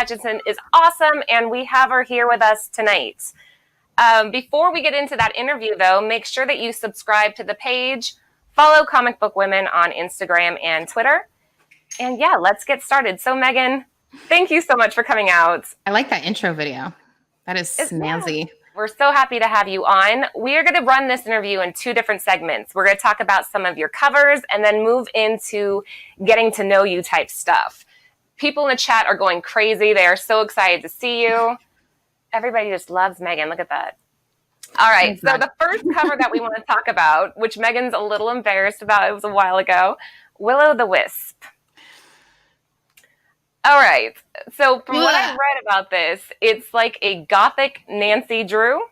Hutchison is awesome, and we have her here with us tonight. Before we get into that interview, though, make sure that you subscribe to the page, follow Comic Book Women on Instagram and Twitter. And yeah, let's get started. So Megan, thank you so much for coming out. I like that intro video. That is snazzy. Yeah. We're so happy to have you on. We are going to run this interview in 2 different segments. We're going to talk about some of your covers and then move into getting to know you type stuff. People in the chat are going crazy. They are so excited to see you. Everybody just loves Megan. Look at that. All right. So the first cover that we want to talk about, which Megan's a little embarrassed about, it was a while ago, Will O The Wisp. All right. So from what I've read about this, it's like a gothic Nancy Drew.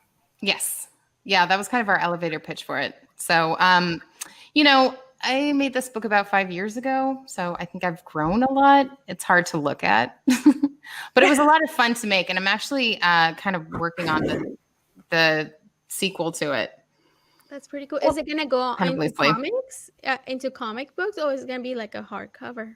Yes. Yeah, that was kind of our elevator pitch for it. So, I made this book about 5 years ago, so I think I've grown a lot. It's hard to look at, but it was a lot of fun to make. And I'm actually kind of working on the sequel to it. That's pretty cool. Is it going to go into comics, into comic books, or is it going to be like a hardcover?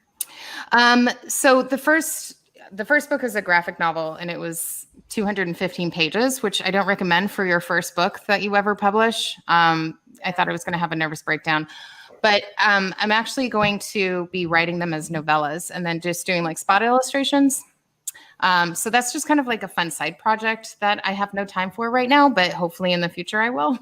So the first book is a graphic novel, and it was 215 pages, which I don't recommend for your first book that you ever publish. I thought I was going to have a nervous breakdown, but I'm actually going to be writing them as novellas and then just doing like spot illustrations. So that's just kind of like a fun side project that I have no time for right now, but hopefully in the future I will.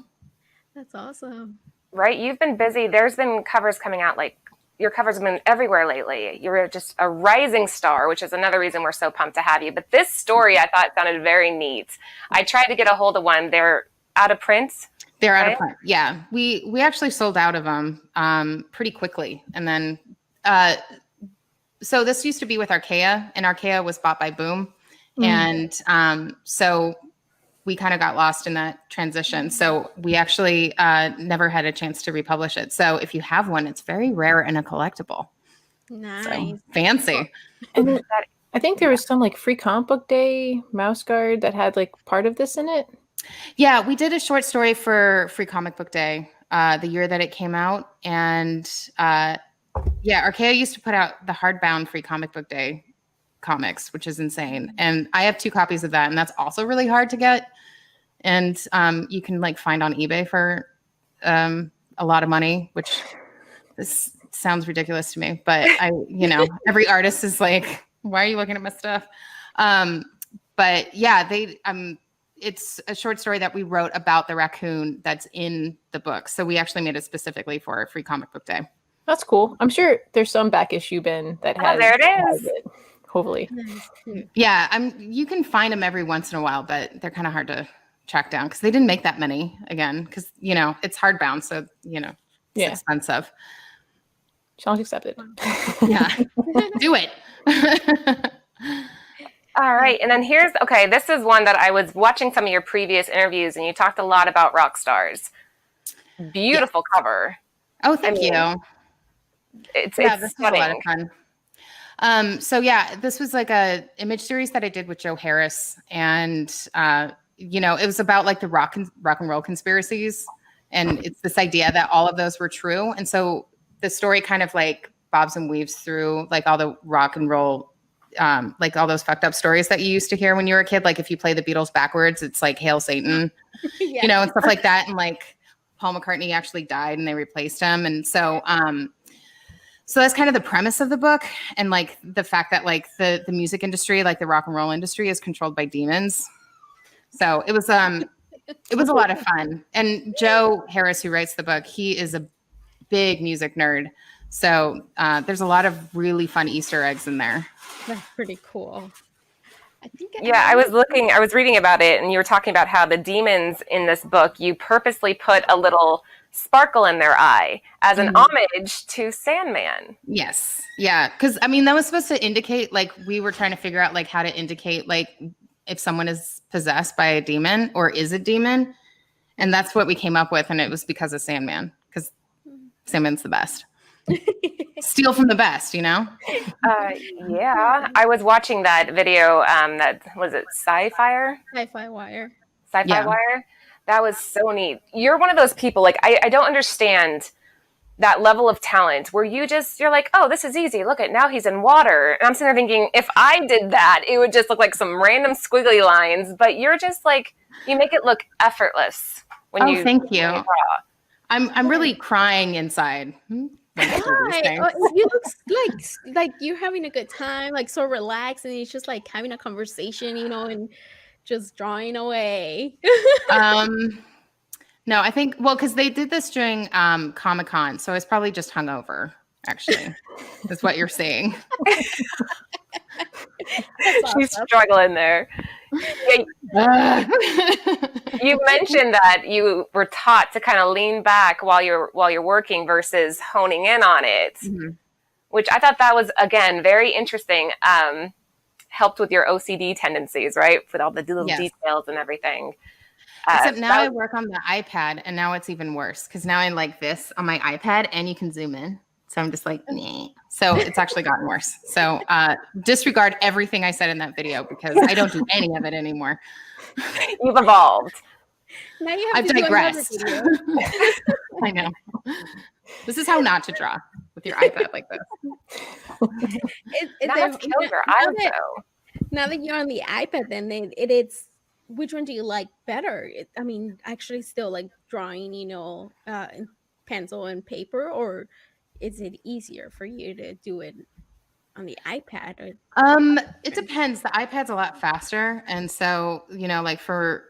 That's awesome. Right? You've been busy. There's been covers coming out, like your covers have been everywhere lately. You're just a rising star, which is another reason we're so pumped to have you. But this story I thought sounded very neat. I tried to get a hold of one. They're out of print. They're out of print. Yeah. We actually sold out of them pretty quickly. And then, so this used to be with Archaea, and Archaea was bought by Boom. And so we kind of got lost in that transition. So we actually never had a chance to republish it. So if you have one, it's very rare and a collectible. Nice. So, fancy. And I think there was some like Free Comic Book Day mouse guard that had like part of this in it. Yeah, we did a short story for Free Comic Book Day the year that it came out. And Archaea used to put out the hardbound Free Comic Book Day comics, which is insane. And I have 2 copies of that, and that's also really hard to get. And you can like find on eBay for a lot of money, which this sounds ridiculous to me, but every artist is like, why are you looking at my stuff? But yeah, it's a short story that we wrote about the raccoon that's in the book. So we actually made it specifically for Free Comic Book Day. That's cool. I'm sure there's some back issue bin that has. Oh, there it is. It, hopefully. Yeah, you can find them every once in a while, but they're kind of hard to track down because they didn't make that many again. Because it's hardbound, so it's expensive. Challenge accepted. Yeah, do it. All right, and then this is one that I was watching some of your previous interviews, and you talked a lot about Rockstars. Beautiful cover. Oh, thank you. It's this was a lot of fun. This was like a image series that I did with Joe Harris, and it was about like the rock and roll conspiracies, and it's this idea that all of those were true. And so the story kind of like bobs and weaves through like all the rock and roll, like all those fucked up stories that you used to hear when you were a kid. Like if you play the Beatles backwards, it's like Hail Satan, and stuff like that. And like Paul McCartney actually died and they replaced him. And so, so that's kind of the premise of the book. And like the fact that like the music industry, like the rock and roll industry is controlled by demons. So it was a lot of fun. And Joe Harris, who writes the book, he is a big music nerd. So there's a lot of really fun Easter eggs in there. That's pretty cool. I was reading about it, and you were talking about how the demons in this book, you purposely put a little sparkle in their eye as an homage to Sandman. Yes. Yeah. Because, that was supposed to indicate, like, we were trying to figure out, like, how to indicate, like, if someone is possessed by a demon or is a demon. And that's what we came up with, and it was because of Sandman, because Sandman's the best. Steal from the best, Yeah, I was watching that video. That was it. Sci-Fi Wire. Sci-Fi Wire. That was so neat. You're one of those people. Like I don't understand that level of talent where you're like, oh, this is easy. Look at now he's in water. And I'm sitting there thinking, if I did that, it would just look like some random squiggly lines. But you're just like, you make it look effortless when you. Thank you. Draw. I'm really crying inside. Right. Oh, you look like you're having a good time, like so relaxed, and it's just like having a conversation, and just drawing away. No, I think because they did this during Comic-Con, so I was probably just hungover. Actually, is what you're seeing. She's struggling there. You mentioned that you were taught to kind of lean back while you're working versus honing in on it, which I thought that was, again, very interesting. Helped with your OCD tendencies, right? With all the little details and everything. Except now I work on the iPad, and now it's even worse because now I like this on my iPad, and you can zoom in. So I'm just like, nah. So it's actually gotten worse. So disregard everything I said in that video because I don't do any of it anymore. You've evolved. Now you have I've digressed. I know. This is how not to draw with your iPad like this. That's killer. Now that you're on the iPad, then it's which one do you like better? Actually still like drawing, in pencil and paper, or is it easier for you to do it on the iPad? It depends. The iPad's a lot faster. And so, like for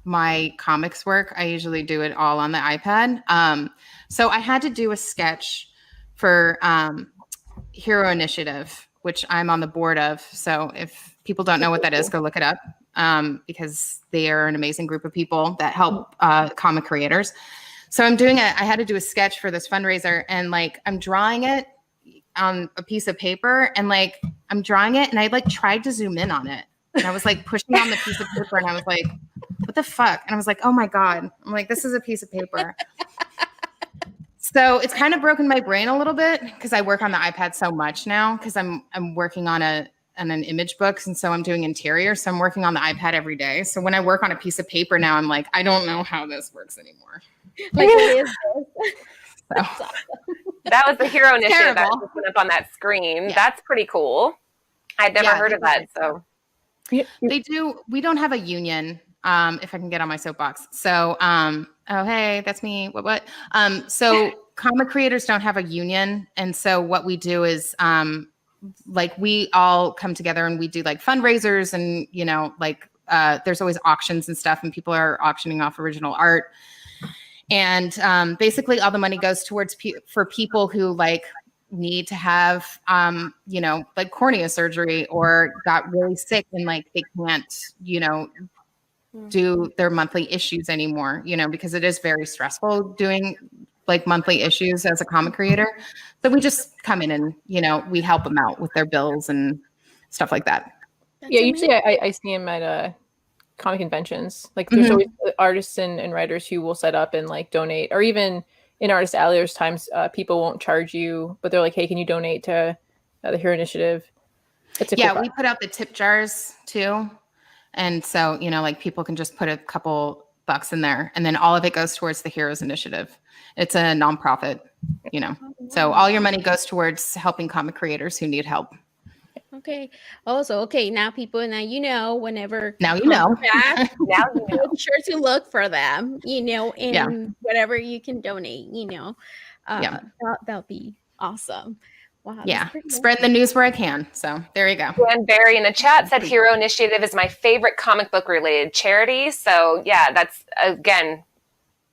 my comics work, I usually do it all on the iPad. So I had to do a sketch for Hero Initiative, which I'm on the board of. So if people don't know what that is, go look it up because they are an amazing group of people that help comic creators. So I had to do a sketch for this fundraiser, and like I'm drawing it on a piece of paper, and like I'm drawing it, and I like tried to zoom in on it, and I was like pushing on the piece of paper, and I was like, what the fuck? And I was like, oh my God. I'm like, this is a piece of paper. So it's kind of broken my brain a little bit because I work on the iPad so much now because I'm working on an image book, and so I'm doing interior. So I'm working on the iPad every day. So when I work on a piece of paper now, I'm like, I don't know how this works anymore. Like it is. So. That was the Hero Initiative that just went up on that screen. Yeah. That's pretty cool. I'd never heard of that. So they do. We don't have a union. If I can get on my soapbox. So, oh hey, that's me. What? So comic creators don't have a union, and so what we do is like we all come together and we do like fundraisers, and there's always auctions and stuff, and people are auctioning off original art. And basically all the money goes towards for people who like need to have, like cornea surgery or got really sick and like they can't, do their monthly issues anymore, because it is very stressful doing like monthly issues as a comic creator. So we just come in and, we help them out with their bills and stuff like that. That's usually I see them at comic conventions. Like there's always artists and writers who will set up and like donate, or even in Artist Alley, there's times people won't charge you, but they're like, hey, can you donate to the Hero Initiative? We put out the tip jars too. And so, like people can just put a couple bucks in there, and then all of it goes towards the Heroes Initiative. It's a nonprofit, so all your money goes towards helping comic creators who need help. Okay. Also, now people, whenever now you know, make sure to look for them, and whatever you can donate, that'll be awesome. Wow. Yeah. Spreading the news where I can. So there you go. Dan Barry in the chat said Hero Initiative is my favorite comic book related charity. So yeah, that's again,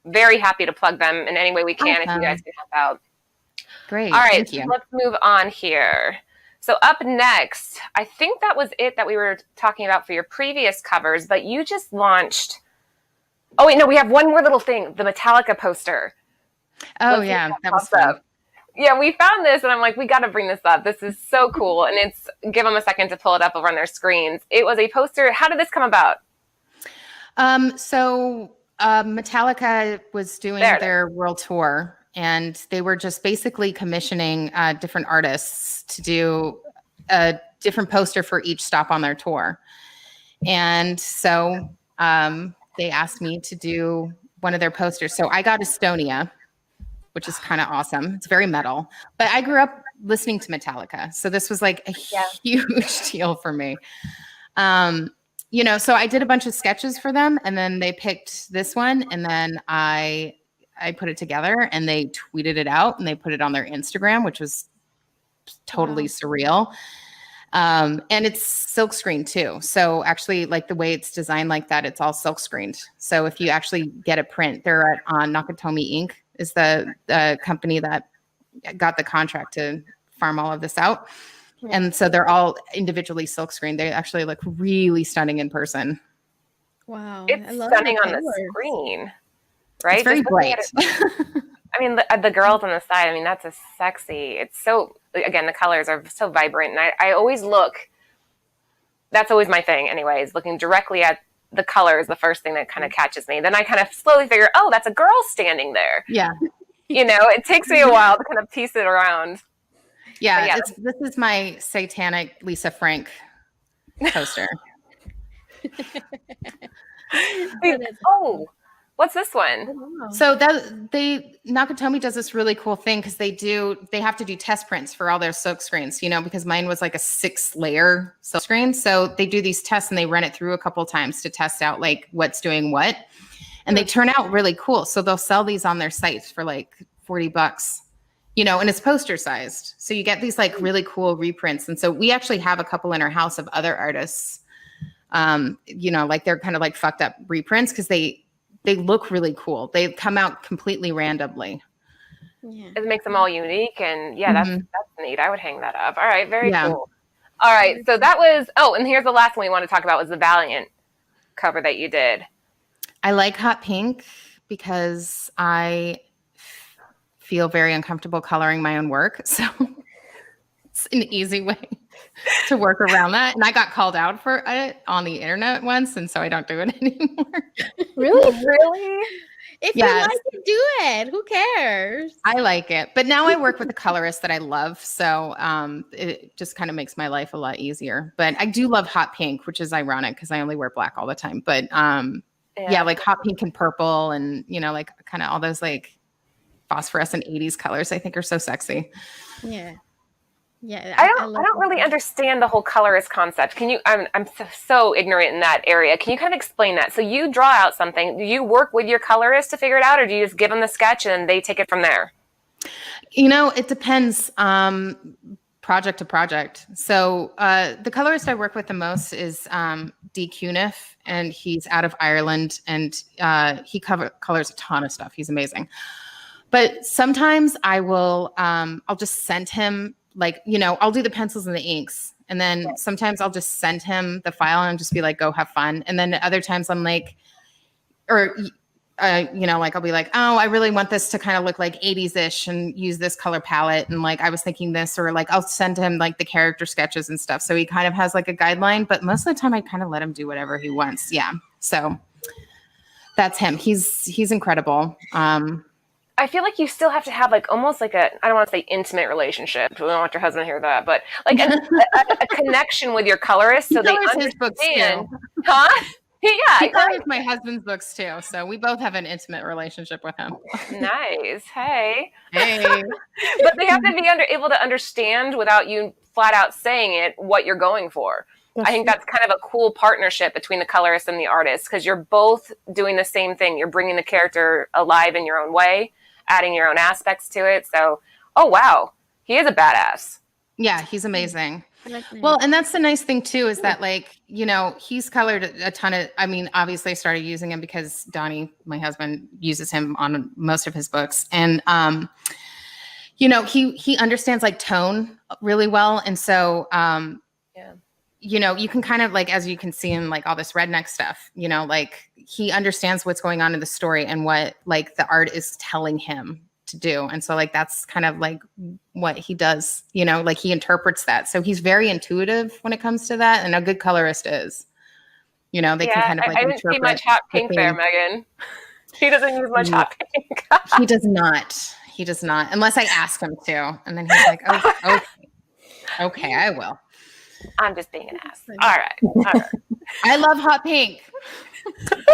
very happy to plug them in any way we can if you guys can help out. Great. All right. So let's move on here. So up next, I think that was it that we were talking about for your previous covers, but you just launched. Oh wait, no, we have one more little thing, the Metallica poster. Oh yeah, that was fun. Yeah, we found this, and I'm like, we got to bring this up. This is so cool, and give them a second to pull it up over on their screens. It was a poster. How did this come about? So Metallica was doing their world tour, and they were just basically commissioning different artists to do a different poster for each stop on their tour. And so they asked me to do one of their posters. So I got Estonia. which is kind of awesome. It's very metal. But I grew up listening to Metallica, so this was like a huge deal for me. So I did a bunch of sketches for them, and then they picked this one, and then I put it together, and they tweeted it out, and they put it on their Instagram, which was totally surreal. And it's silk screened too. So actually, like the way it's designed like that, it's all silk screened. So if you actually get a print, they're on Nakatomi Inc. is the company that got the contract to farm all of this out. And so they're all individually silk screened. They actually look really stunning in person. Wow. It's stunning on the screen, right? It's very bright. I mean, the girls on the side, I mean, that's a sexy. It's so, again, the colors are so vibrant. And I always look, that's always my thing anyways, looking directly at the color is the first thing that kind of catches me. Then I kind of slowly figure, oh, that's a girl standing there. Yeah. It takes me a while to kind of piece it around. Yeah. This is my satanic Lisa Frank poster. What's this one? So Nakatomi does this really cool thing because they have to do test prints for all their silk screens, because mine was like a 6-layer silk screen. So they do these tests and they run it through a couple of times to test out like what's doing what. And they turn out really cool. So they'll sell these on their sites for like $40, and it's poster sized. So you get these like really cool reprints. And so we actually have a couple in our house of other artists, like they're kind of like fucked up reprints because they look really cool. They come out completely randomly. Yeah. It makes them all unique. And that's neat. I would hang that up. All right. Very cool. All right. So that was, and here's the last one we want to talk about was the Valiant cover that you did. I like hot pink because I feel very uncomfortable coloring my own work. So it's an easy way to work around that. And I got called out for it on the internet once. And so I don't do it anymore. Really? If you like it, do it. Who cares? I like it. But now I work with a colorist that I love. So it just kind of makes my life a lot easier. But I do love hot pink, which is ironic because I only wear black all the time. But like hot pink and purple and, like kind of all those like phosphorescent 80s colors I think are so sexy. Yeah. Yeah, I don't really understand the whole colorist concept. Can you? I'm so ignorant in that area. Can you kind of explain that? So you draw out something. Do you work with your colorist to figure it out, or do you just give them the sketch and they take it from there? It depends project to project. So the colorist I work with the most is D. Cuniff, and he's out of Ireland, and he colors a ton of stuff. He's amazing. But sometimes I will, I'll just send him. Like, I'll do the pencils and the inks. And then sometimes I'll just send him the file and just be like, go have fun. And then other times I'm like, like I'll be like, oh, I really want this to kind of look like 80s-ish and use this color palette. And like, I was thinking this, or like, I'll send him like the character sketches and stuff. So he kind of has like a guideline, but most of the time I kind of let him do whatever he wants. Yeah. So that's him. He's incredible. I feel like you still have to have like almost like I don't want to say intimate relationship. We don't want your husband to hear that, but like a connection with your colorist so they understand. His books too. Huh? Yeah, he colors my husband's books too, so we both have an intimate relationship with him. Nice. Hey. But they have to be able to understand without you flat out saying it what you're going for. I think that's kind of a cool partnership between the colorist and the artist because you're both doing the same thing. You're bringing the character alive in your own way, adding your own aspects to it. So, wow, he is a badass. Yeah, he's amazing. Well, and that's the nice thing too, is that like, he's colored a ton of, obviously I started using him because Donnie, my husband, uses him on most of his books. And, he understands like tone really well. And so, you can kind of like, as you can see in like all this redneck stuff, like he understands what's going on in the story and what like the art is telling him to do. And so like, that's kind of like what he does, like he interprets that. So he's very intuitive when it comes to that. And a good colorist is, they can kind of like I didn't see much hot pink there, Megan. He doesn't use much hot pink. He does not, unless I ask him to. And then he's like, oh, okay, I will. I'm just being an ass. All right. I love hot pink.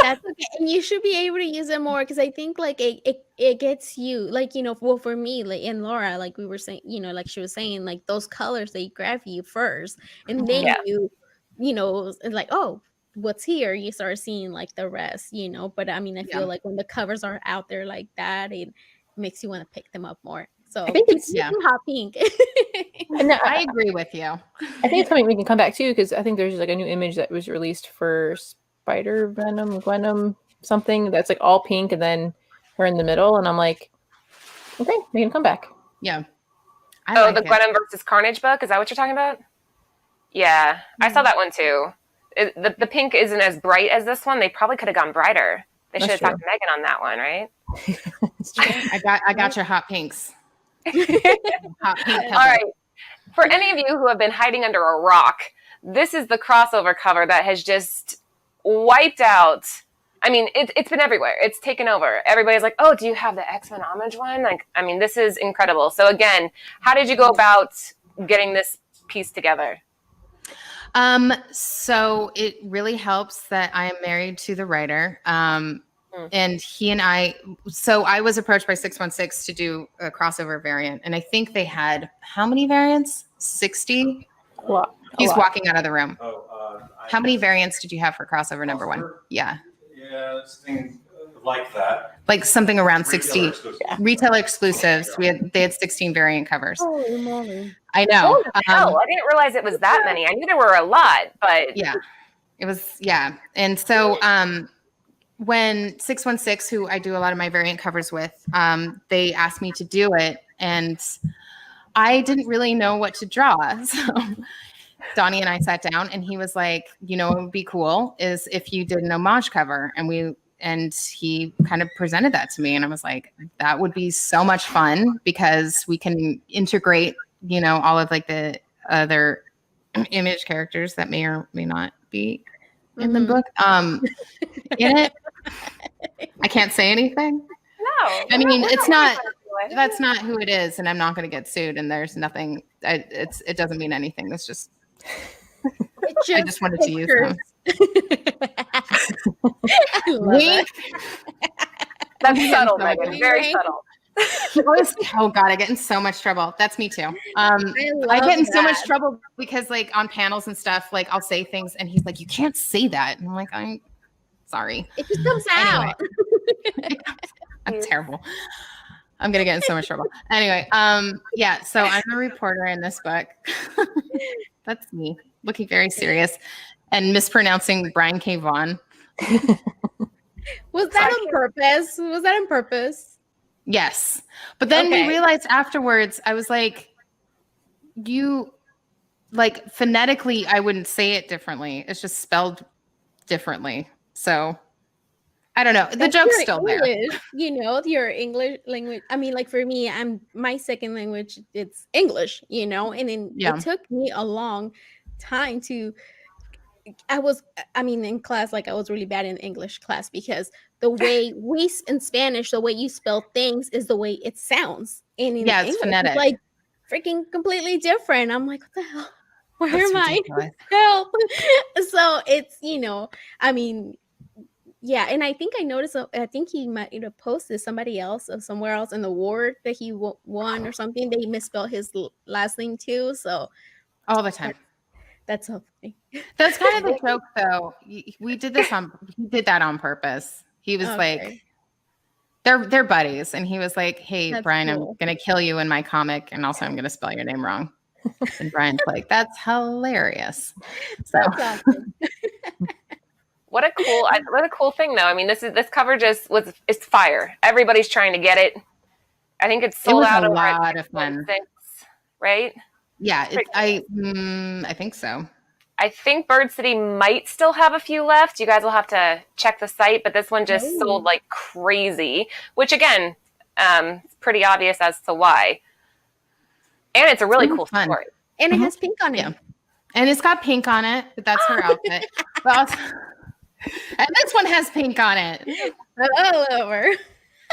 That's okay. And you should be able to use it more because I think like it gets you like, well, for me, like in Laura, like we were saying, like she was saying, like those colors, they grab you first, and then Yeah. like, oh, what's here? You start seeing like the rest, But I mean, I feel like when the covers are out there like that, it makes you want to pick them up more. So I think it's hot pink. And I agree with you. I think it's something we can come back to because I think there's like a new image that was released for Spider Venom something that's like all pink and then her in the middle, and I'm like, okay, we can come back. Yeah. The Gwenom versus Carnage book. Is that what you're talking about? Yeah, I saw that one too. The pink isn't as bright as this one. They probably could have gone brighter. They should have talked to Megan on that one, right? I got your hot pinks. Hot pink cover. All right. For any of you who have been hiding under a rock, this is the crossover cover that has just wiped out. I mean, it's been everywhere. It's taken over. Everybody's like, oh, do you have the X-Men homage one? Like, I mean, this is incredible. So again, how did you go about getting this piece together? So it really helps that I am married to the writer. And he and I was approached by 616 to do a crossover variant. And I think they had how many variants? 60? He's walking out of the room. How many variants did you have for crossover number one? Yeah. Yeah, something like that. Like something around 60 retailer exclusives. Yeah. They had 16 variant covers. Holy moly. I know. Oh, hell, I didn't realize it was that many. I knew there were a lot, but yeah, it was, yeah. And so, when 616, who I do a lot of my variant covers with, they asked me to do it, and I didn't really know what to draw. So Donnie and I sat down, and he was like, what would be cool is if you did an homage cover, and he kind of presented that to me, and I was like, that would be so much fun because we can integrate, all of like the other image characters that may or may not be in the book, in it. I can't say anything. no. I mean, it's not. That's not who it is, and I'm not going to get sued. And there's nothing. It doesn't mean anything. It's just. I just wanted to use them. Wink. That's subtle, Megan. Very subtle. Oh God, I get in so much trouble. That's me too. I get in so much trouble because like on panels and stuff, like I'll say things and he's like, you can't say that. And I'm like, I'm sorry. It just comes out. I'm terrible. I'm going to get in so much trouble. Anyway. Yeah. So I'm a reporter in this book. That's me looking very serious and mispronouncing Brian K. Vaughan. Was that on purpose? Was that on purpose? Yes. But then we realized afterwards, I was like, phonetically, I wouldn't say it differently. It's just spelled differently. So I don't know. The joke's still English, there. Your English language. I mean, like for me, my second language, it's English, and then it took me a long time in class, like I was really bad in English class because the way in Spanish, the way you spell things is the way it sounds. And in English, it's phonetic. It's like freaking completely different. I'm like, what the hell? Where am I? Help. So it's, yeah. And I think I noticed, I think he might have posted somebody else or somewhere else in the award that he won or something. They misspelled his last name too. So all the time. That's so funny. That's kind of the joke, though. We did he did that on purpose. He was like, they're buddies. And he was like, hey, that's Brian, cool. I'm going to kill you in my comic. And also I'm going to spell your name wrong. And Brian's like, that's hilarious. So that's awesome. What a cool thing, though. I mean, this cover it's fire. Everybody's trying to get it. I think it's sold out. A lot of fun. Right? Yeah, I think so. I think Bird City might still have a few left. You guys will have to check the site, but this one just sold like crazy, which again, it's pretty obvious as to why. And it's a really cool story. And it has pink on it. Yeah. And it's got pink on it, but that's her outfit. But also, and this one has pink on it. All over.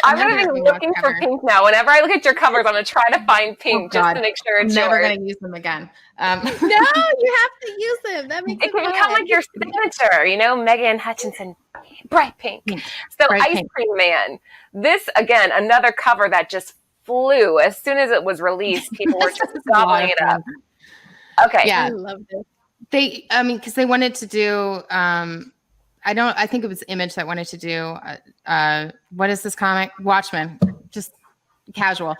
I'm not even looking for pink now. Whenever I look at your covers, I'm gonna try to find pink just to make sure it's never yours. gonna use them again. No, you have to use them. That makes It can become like your signature, you know, Megan Hutchison, bright pink. So Bright Ice pink. Cream Man. This again, another cover that just flew as soon as it was released. People were just gobbling it up. Okay. Yeah. I love this. Because they wanted to do. I think it was Image that wanted to do. What is this comic? Watchmen. Just casual.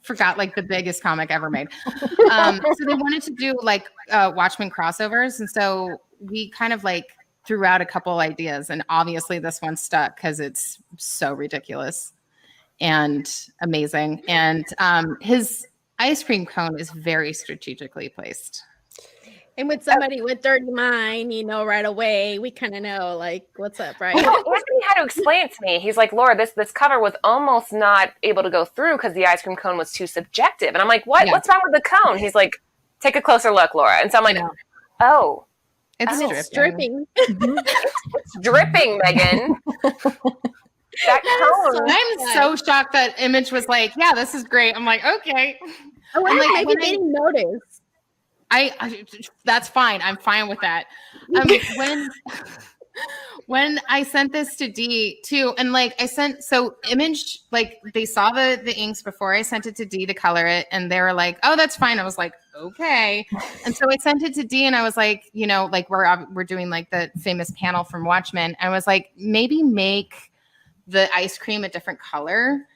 Forgot like the biggest comic ever made. So they wanted to do like Watchmen crossovers, and so we kind of like threw out a couple ideas, and obviously this one stuck because it's so ridiculous and amazing. And his ice cream cone is very strategically placed. And with somebody with dirty mind, you know, right away, we kind of know like what's up, right? Well, Anthony had to explain it to me. He's like, Laura, this cover was almost not able to go through because the ice cream cone was too subjective. And I'm like, what? Yeah. What's wrong with the cone? He's like, take a closer look, Laura. And so I'm like, oh. It's dripping. It's dripping, Megan. That cone. I'm so shocked that Image was like, yeah, this is great. I'm like, okay. Oh, I'm like, maybe they didn't notice. I that's fine. I'm fine with that. When I sent this to D too, and like I sent Image, like they saw the inks before I sent it to D to color it, and they were like, "Oh, that's fine." I was like, "Okay," and so I sent it to D, and I was like, you know, like we're doing like the famous panel from Watchmen. I was like, maybe make the ice cream a different color,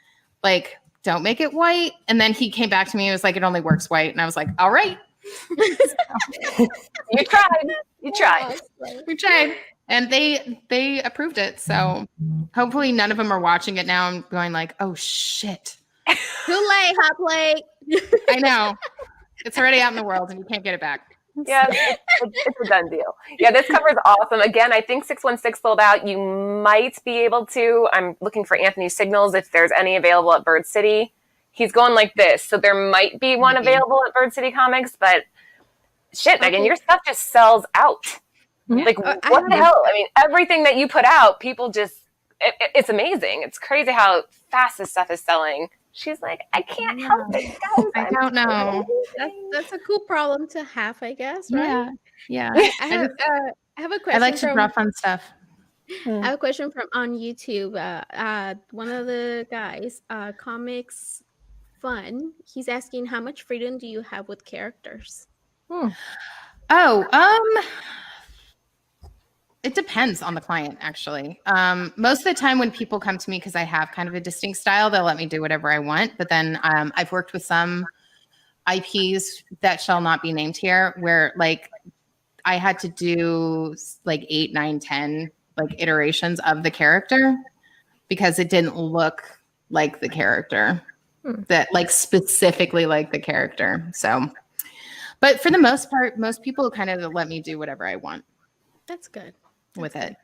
like don't make it white. And then he came back to me and was like, "It only works white," and I was like, "All right." You tried. We tried, and they approved it. So hopefully none of them are watching it now and going like, "Oh shit, Too late, hot plate." I know it's already out in the world and you can't get it back." Yeah, it's a done deal. Yeah, this cover is awesome. Again, I think 616 sold out. You might be able to. I'm looking for Anthony's signals if there's any available at Bird City. He's going like this, so there might be one available at Bird City Comics, but shit, Megan, your stuff just sells out. Like, what the hell? I mean, everything that you put out, people just, it's amazing. It's crazy how fast this stuff is selling. She's like, I can't help it, guys. I don't know. That's a cool problem to have, I guess, right? Yeah. I have a question. I like to draw fun stuff. I have a question from on YouTube. One of the guys, Comics Fun, he's asking, how much freedom do you have with characters? It depends on the client, actually. Most of the time when people come to me, because I have kind of a distinct style, they'll let me do whatever I want. But then I've worked with some IPs that shall not be named here, where like I had to do like 8, 9, 10 like iterations of the character because it didn't look like the character that like specifically like the character. So, but for the most part, most people kind of let me do whatever I want. That's good. With it.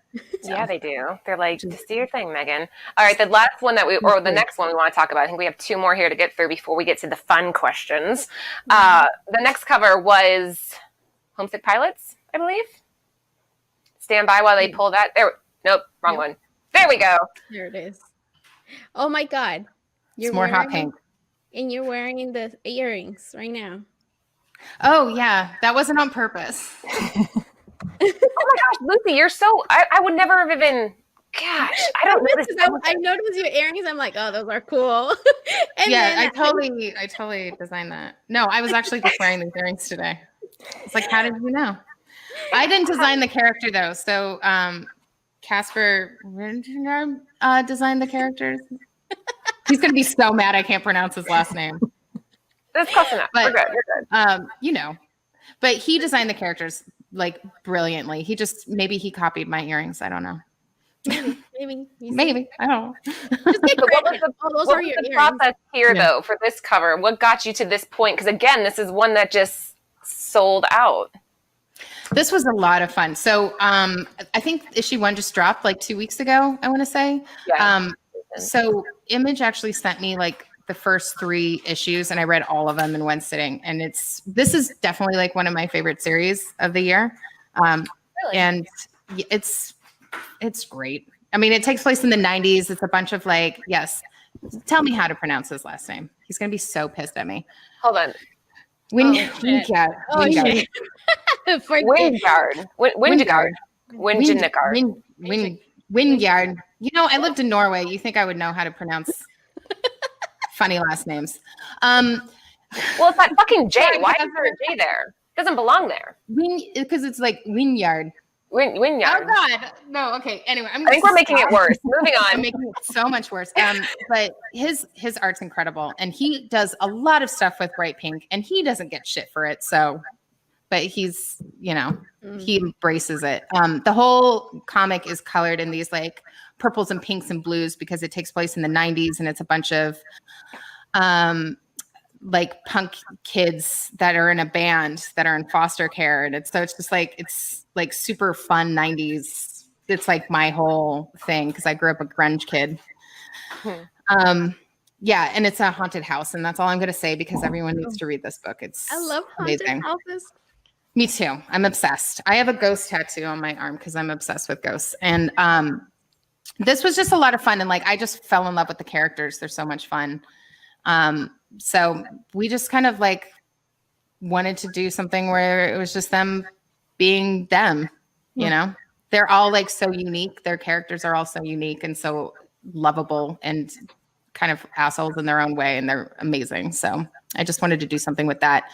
So. Yeah, they do. They're like, just do your thing, Megan. All right, the last one the next one we want to talk about, I think we have 2 more here to get through before we get to the fun questions. The next cover was Homesick Pilots, I believe. Stand by while they pull that. There. Nope, wrong one. There we go. There it is. Oh my God. It's more hot pink. And you're wearing the earrings right now. Oh, yeah. That wasn't on purpose. Oh my gosh, Lucy, you're so, I would never have even, gosh, I don't know. I noticed your earrings. I'm like, oh, those are cool. And yeah, I totally designed that. No, I was actually just wearing these earrings today. It's like, how did you know? I didn't design the character though. So Casper designed the characters. He's going to be so mad I can't pronounce his last name. That's close enough. But, You're good. You know, but he designed the characters like brilliantly. Maybe he copied my earrings. I don't know. Maybe. I don't know. Just get credit. Those are your earrings. Process here though for this cover? What got you to this point? Because again, this is one that just sold out. This was a lot of fun. So I think issue 1 just dropped like 2 weeks ago, I want to say. Yeah. So Image actually sent me like the first 3 issues and I read all of them in one sitting. And this is definitely like one of my favorite series of the year. Really? And it's great. I mean, it takes place in the 90s. It's a bunch of like, yes. Tell me how to pronounce his last name. He's gonna be so pissed at me. Hold on. Wingard. shit. Wingard. Wingard. Wingard. You know, I lived in Norway. You think I would know how to pronounce funny last names? Well, it's that fucking J. Why is there a J there? It doesn't belong there. Because it's like Wingard. Wingard. Oh God, no. Okay. Anyway, I think we're making it worse. Moving I'm on. making it so much worse. But his art's incredible, and he does a lot of stuff with Bright Pink, and he doesn't get shit for it. So, but he's, you know, he embraces it. The whole comic is colored in these like purples and pinks and blues because it takes place in the 90s, and it's a bunch of like punk kids that are in a band that are in foster care, and it's just like it's like super fun 90s. It's like my whole thing because I grew up a grunge kid. Yeah, and it's a haunted house, and that's all I'm gonna say because everyone needs to read this book. It's I love haunted amazing. houses. Me too. I'm obsessed. I have a ghost tattoo on my arm because I'm obsessed with ghosts. And this was just a lot of fun, and like I just fell in love with the characters. They're so much fun. So we just kind of like wanted to do something where it was just them being them, you know? They're all like so unique. Their characters are all so unique and so lovable and kind of assholes in their own way, and they're amazing. So I just wanted to do something with that.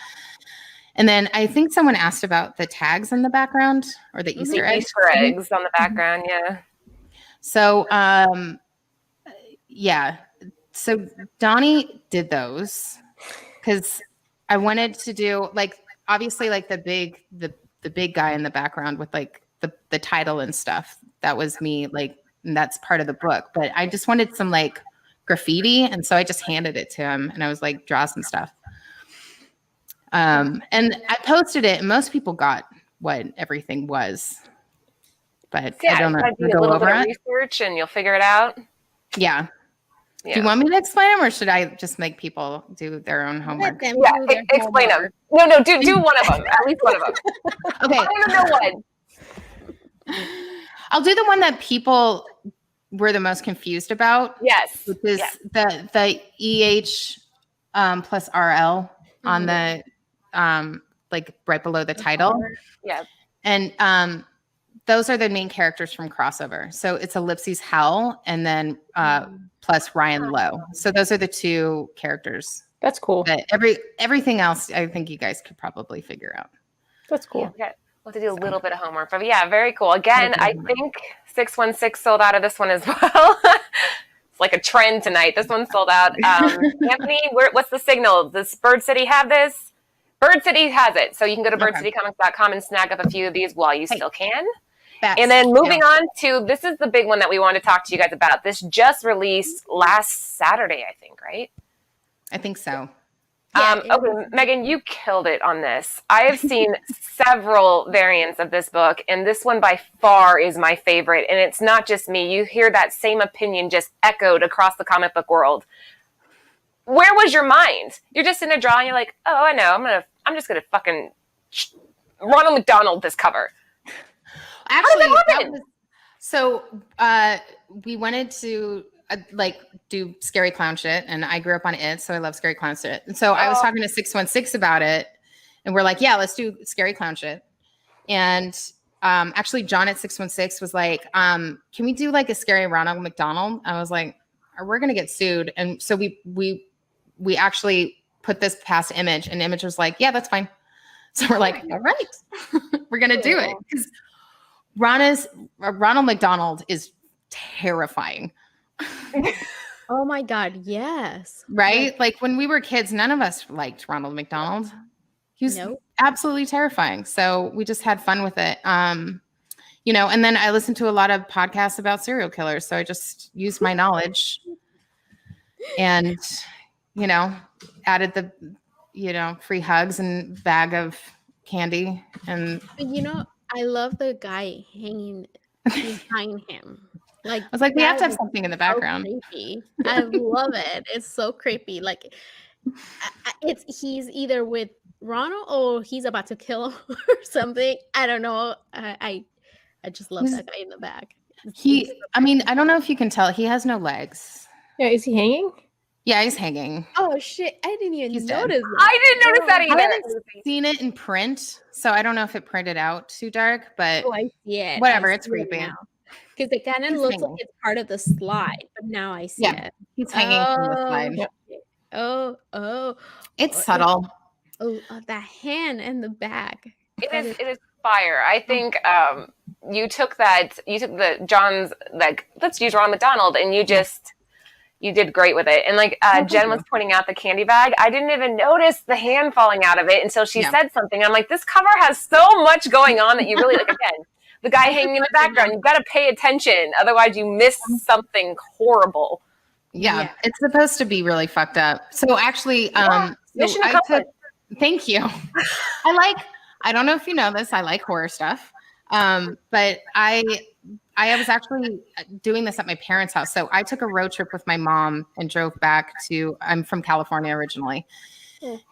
And then I think someone asked about the tags in the background or the Easter eggs. Easter eggs on the background, yeah. So yeah. So Donnie did those because I wanted to do like obviously like the big guy in the background with like the title and stuff. That was me, like, and that's part of the book. But I just wanted some like graffiti, and so I just handed it to him, and I was like, draw some stuff. And I posted it, and most people got what everything was. But Yeah, I don't know. do a Go little over bit of it. research, and you'll figure it out. Yeah. Yeah. Do you want me to explain them, or should I just make people do their own homework? Let them Yeah, do their explain homework. them. No, do one of them. At least one of them. Okay. I don't know one. I'll do the one that people were the most confused about. Yes. Which is the EH plus RL on the like right below the title. Yeah. And those are the main characters from Crossover. So it's Ellipses Hell and then plus Ryan Lowe. So those are the two characters. That's cool. But everything else, I think you guys could probably figure out. That's cool. Okay. We'll have to do a little bit of homework. But yeah, very cool. Again, I think 616 sold out of this one as well. It's like a trend tonight. This one sold out. Anthony, what's the signal? Does Bird City have this? Bird City has it. So you can go to birdcitycomics.com and snag up a few of these while you still can. And then moving on to, this is the big one that we want to talk to you guys about. This just released last Saturday, I think, right? I think so. Okay, Megan, you killed it on this. I have seen several variants of this book, and this one by far is my favorite. And it's not just me. You hear that same opinion just echoed across the comic book world. Where was your mind? You're just in a draw, and you're like, oh, I know. I'm just gonna fucking Ronald McDonald this cover. Actually, how did that happen? So we wanted to like do scary clown shit, and I grew up on it, so I love scary clown shit. And so I was talking to 616 about it, and we're like, yeah, let's do scary clown shit. And actually, John at 616 was like, can we do like a scary Ronald McDonald? I was like, we're gonna get sued. And so we actually put this past Image, and Image was like, yeah, that's fine. So we're like, all right, we're gonna do it because Ronald McDonald is terrifying. Oh my God, yes. Right? Like when we were kids, none of us liked Ronald McDonald. He was absolutely terrifying. So we just had fun with it. You know, and then I listened to a lot of podcasts about serial killers. So I just used my knowledge and, you know, added the, you know, free hugs and bag of candy. And you know, I love the guy hanging behind him. Like, I was like, we have to have something in the background. So creepy. I love it. It's so creepy. Like, he's either with Ronald or he's about to kill him or something. I don't know. I just love that guy in the back. I mean, I don't know if you can tell. He has no legs. Yeah, is he hanging? Yeah, he's hanging. Oh shit! I didn't even He's dead. notice that. I didn't notice that I either. haven't seen it in print, so I don't know if it printed out too dark, but Oh, I see it. whatever, I it's see it creepy. now. Because it kind of He's looks like hanging. it's part of the slide, but now I see Yeah. it. He's hanging from the slide. Yep. Shit. Oh, It's subtle. that hand and the back. It is fire. I think you took the John's, like, let's use Ronald McDonald, and you did great with it. And like Jen was pointing out the candy bag, I didn't even notice the hand falling out of it until she said something. I'm like, this cover has so much going on that you really, like, again, the guy hanging in the background, you've got to pay attention, otherwise you miss something horrible. Yeah, it's supposed to be really fucked up. So actually, mission accomplished. Thank you. I don't know if you know this, I like horror stuff. But I was actually doing this at my parents' house. So I took a road trip with my mom and drove back I'm from California originally.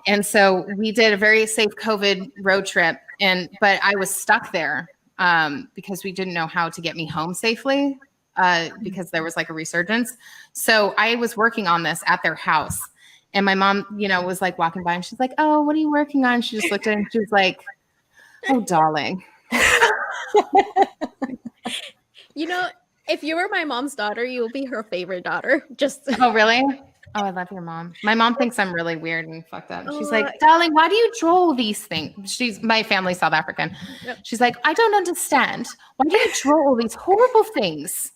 And so we did a very safe COVID road trip, but I was stuck there because we didn't know how to get me home safely because there was like a resurgence. So I was working on this at their house. And my mom, was like walking by and she's like, "Oh, what are you working on?" She just looked at it and she was like, "Oh, darling." If you were my mom's daughter, you will be her favorite daughter. Oh, really? Oh, I love your mom. My mom thinks I'm really weird and fucked up. She's like, "Darling, why do you draw these things?" My family's South African. Yep. She's like, "I don't understand. Why do you draw all these horrible things?"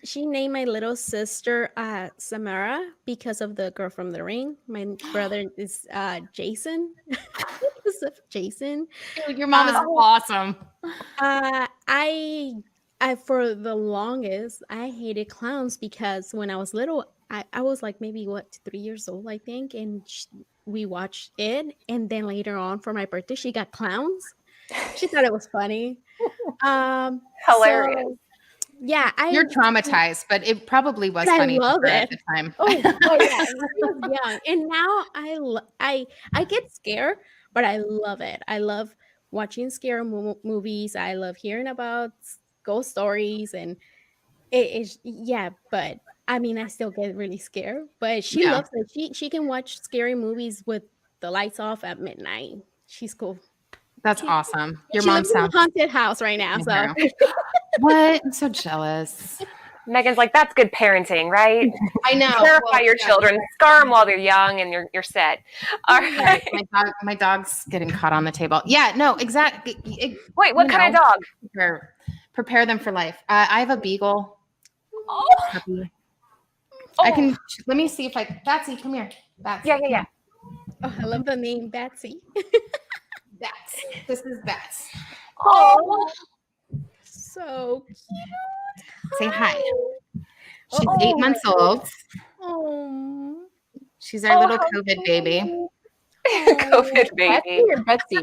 She named my little sister Samara because of the girl from The Ring. My brother is Jason. Jason. Dude, your mom is awesome. I for the longest, I hated clowns because when I was little, I was like maybe 3 years old, I think, and we watched it, and then later on for my birthday, she got clowns. She thought it was funny. Hilarious. So, yeah, you're traumatized, but it probably was funny for her at the time. Oh yeah, I was young, and now I get scared, but I love it. I love watching scary movies. I love hearing about ghost stories, and but I still get really scared, but she loves it. She can watch scary movies with the lights off at midnight. She's cool. That's awesome. Your she mom lives in sounds a haunted house right now. So what? I'm so jealous. Megan's like, that's good parenting, right? I know. Terrify your children, scar them while they're young, and you're set. All right. My dog's getting caught on the table. Yeah, no, exactly. Wait, what kind of dog? Prepare them for life. I have a beagle. Oh. I can. Let me see if Batsy, come here. Batsy. Yeah. Oh, I love the name Batsy. Bats. This is Bats. Oh, so cute. Say hi. She's 8 months old. Oh. She's our little COVID baby. COVID baby. Batsy or Betsy?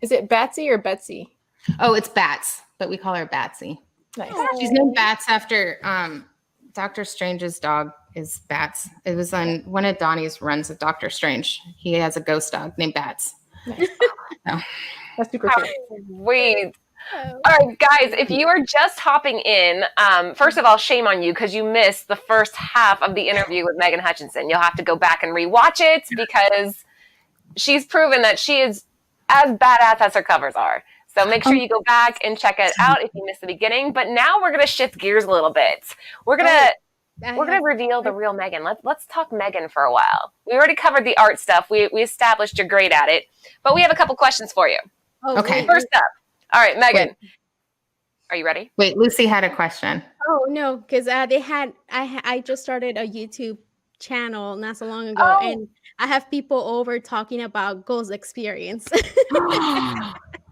Is it Batsy or Betsy? Oh, it's Bats, but we call her Batsy. Nice. She's named Bats after Doctor Strange's dog is Bats. It was on one of Donnie's runs with Doctor Strange. He has a ghost dog named Bats. Nice. So. That's super cool. Sweet. All right, guys, if you are just hopping in, first of all, shame on you because you missed the first half of the interview with Megan Hutchison. You'll have to go back and rewatch it because she's proven that she is as badass as her covers are. So make sure you go back and check it out if you missed the beginning. But now we're going to shift gears a little bit. We're going to reveal the real Megan. Let's talk Megan for a while. We already covered the art stuff. We established you're great at it. But we have a couple questions for you. Okay. First up. All right, Megan. Are you ready? Wait, Lucy had a question. Oh, no, because I just started a YouTube channel not so long ago, and I have people over talking about ghost experience.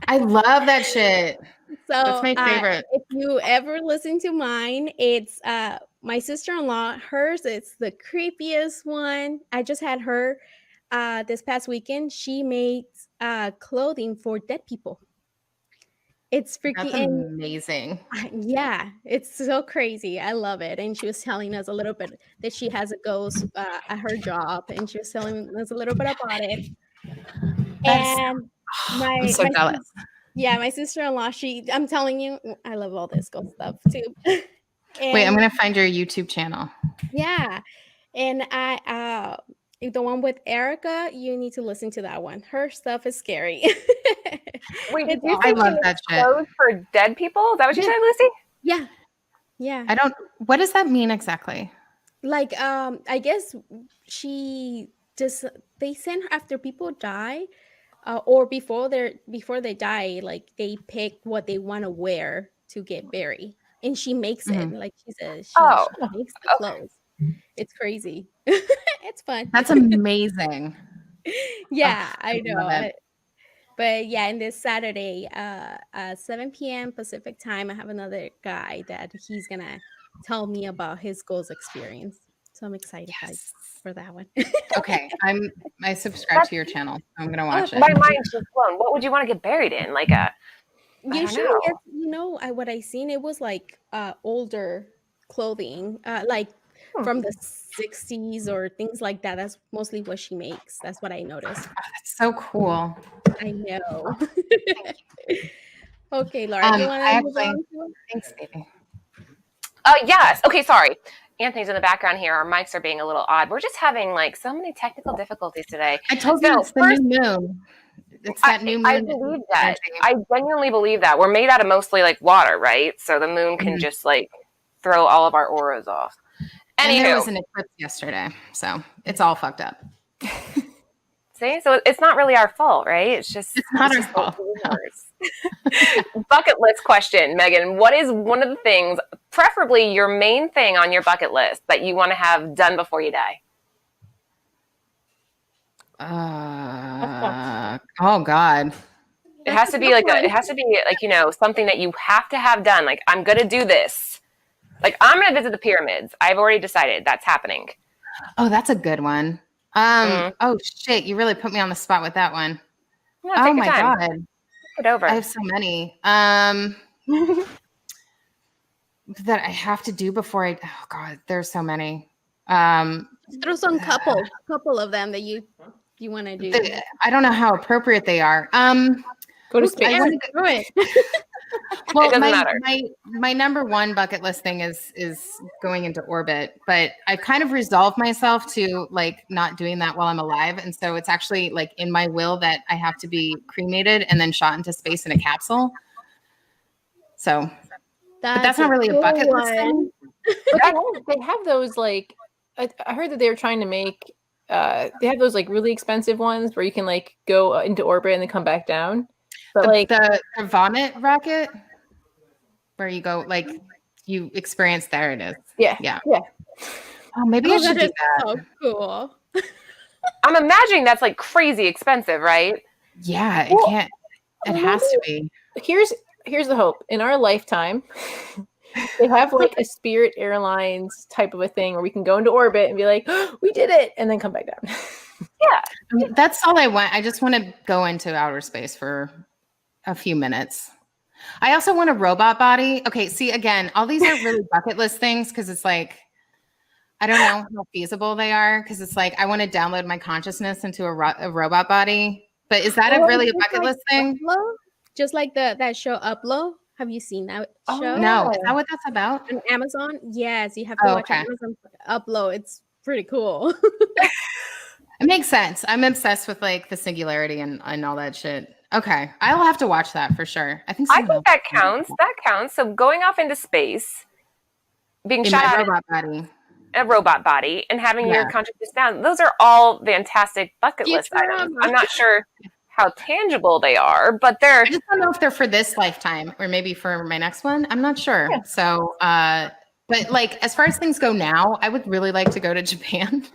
I love that shit. So that's my favorite. If you ever listen to mine, it's my sister-in-law. Hers, it's the creepiest one. I just had her this past weekend. She made clothing for dead people. It's freaking amazing. Yeah, it's so crazy. I love it. And she was telling us a little bit that she has a ghost at her job, and she was telling us a little bit about it. I'm so jealous. Yeah, my sister-in-law, I'm telling you, I love all this ghost stuff too. Wait, I'm And gonna find your YouTube channel. yeah, and the one with Erica, you need to listen to that one. Her stuff is scary. Wait, did It's you I say love she that shit. clothes for dead people? Is that what you Yeah. said, Lucy? Yeah, yeah. I don't. What does that mean exactly? Like I guess she just they send her after people die, or before they die, like they pick what they want to wear to get buried, and she makes it. Mhm. Like she says, Oh, she makes the okay. clothes. It's crazy. It's fun. That's amazing. Yeah, Ugh, I know. love it. But yeah, and this Saturday, 7 p.m. Pacific time, I have another guy that he's gonna tell me about his ghost experience. So I'm excited Yes. for that one. Okay, I subscribe to your channel. I'm gonna watch My it. mind's just blown. What would you want to get buried in? Like a, I don't Usually, know. it's what I seen, it was like older clothing, like Hmm. from the 60s or things like that. That's mostly what she makes. That's what I noticed. That's so cool. I know. Thank Okay, Laura, you want to I move actually on to? thanks, baby. Yes. Okay, sorry. Anthony's in the background here. Our mics are being a little odd. We're just having like so many technical difficulties today. I told you So it's the first, new moon. It's that new moon. I believe that. energy. I genuinely believe that. We're made out of mostly like water, right? So the moon can Mhm. just like throw all of our auras off. And there was Anywho, an eclipse yesterday, so it's all fucked up. see, so it's not really our fault, right? It's just not our just the fault. universe. Bucket list question, Megan. What is one of the things, preferably your main thing on your bucket list, that you want to have done before you die? Oh God. It has to be like something that you have to have done. Like, I'm gonna do this. Like, I'm gonna visit the pyramids. I've already decided that's happening. Oh, that's a good one. Oh shit, you really put me on the spot with that one. Yeah, Oh take your my time. God. Think it over. I have so many. That I have to do before oh God, there's so many. Throw some couple of them that you want to do. I don't know how appropriate they are. Go to space. I wanna Do it. Well, It doesn't matter. my number one bucket list thing is going into orbit, but I've kind of resolved myself to like not doing that while I'm alive, and so it's actually like in my will that I have to be cremated and then shot into space in a capsule. So, but that's not really a bucket list thing. But they have those like I heard that they were trying to make they have those like really expensive ones where you can like go into orbit and then come back down. But The vomit rocket, where you go like you experience. There it is. yeah. Oh, maybe I should do is that. so cool. I'm imagining that's like crazy expensive, right? Yeah, it can't. It has to be. Here's the hope. In our lifetime, they have like a Spirit Airlines type of a thing where we can go into orbit and be like, oh, we did it, and then come back down. Yeah. That's all I want. I just want to go into outer space for a few minutes. I also want a robot body. Okay, see, again, all these are really bucket list things because it's like, I don't know how feasible they are because it's like, I want to download my consciousness into a robot body. But is that really a bucket list thing? Upload? Just like that show Upload. Have you seen that show? No, is that what that's about? On Amazon? Yes, you have to watch Amazon Upload. It's pretty cool. It makes sense. I'm obsessed with like the singularity and all that shit. Okay, I'll have to watch that for sure. I think that counts. That counts. So going off into space, being in shot my out robot body. a robot body, and having your consciousness down. Those are all fantastic bucket list items. I'm not sure how tangible they are, but they're. I just don't know if they're for this lifetime or maybe for my next one. I'm not sure. Yeah. So, but like as far as things go now, I would really like to go to Japan.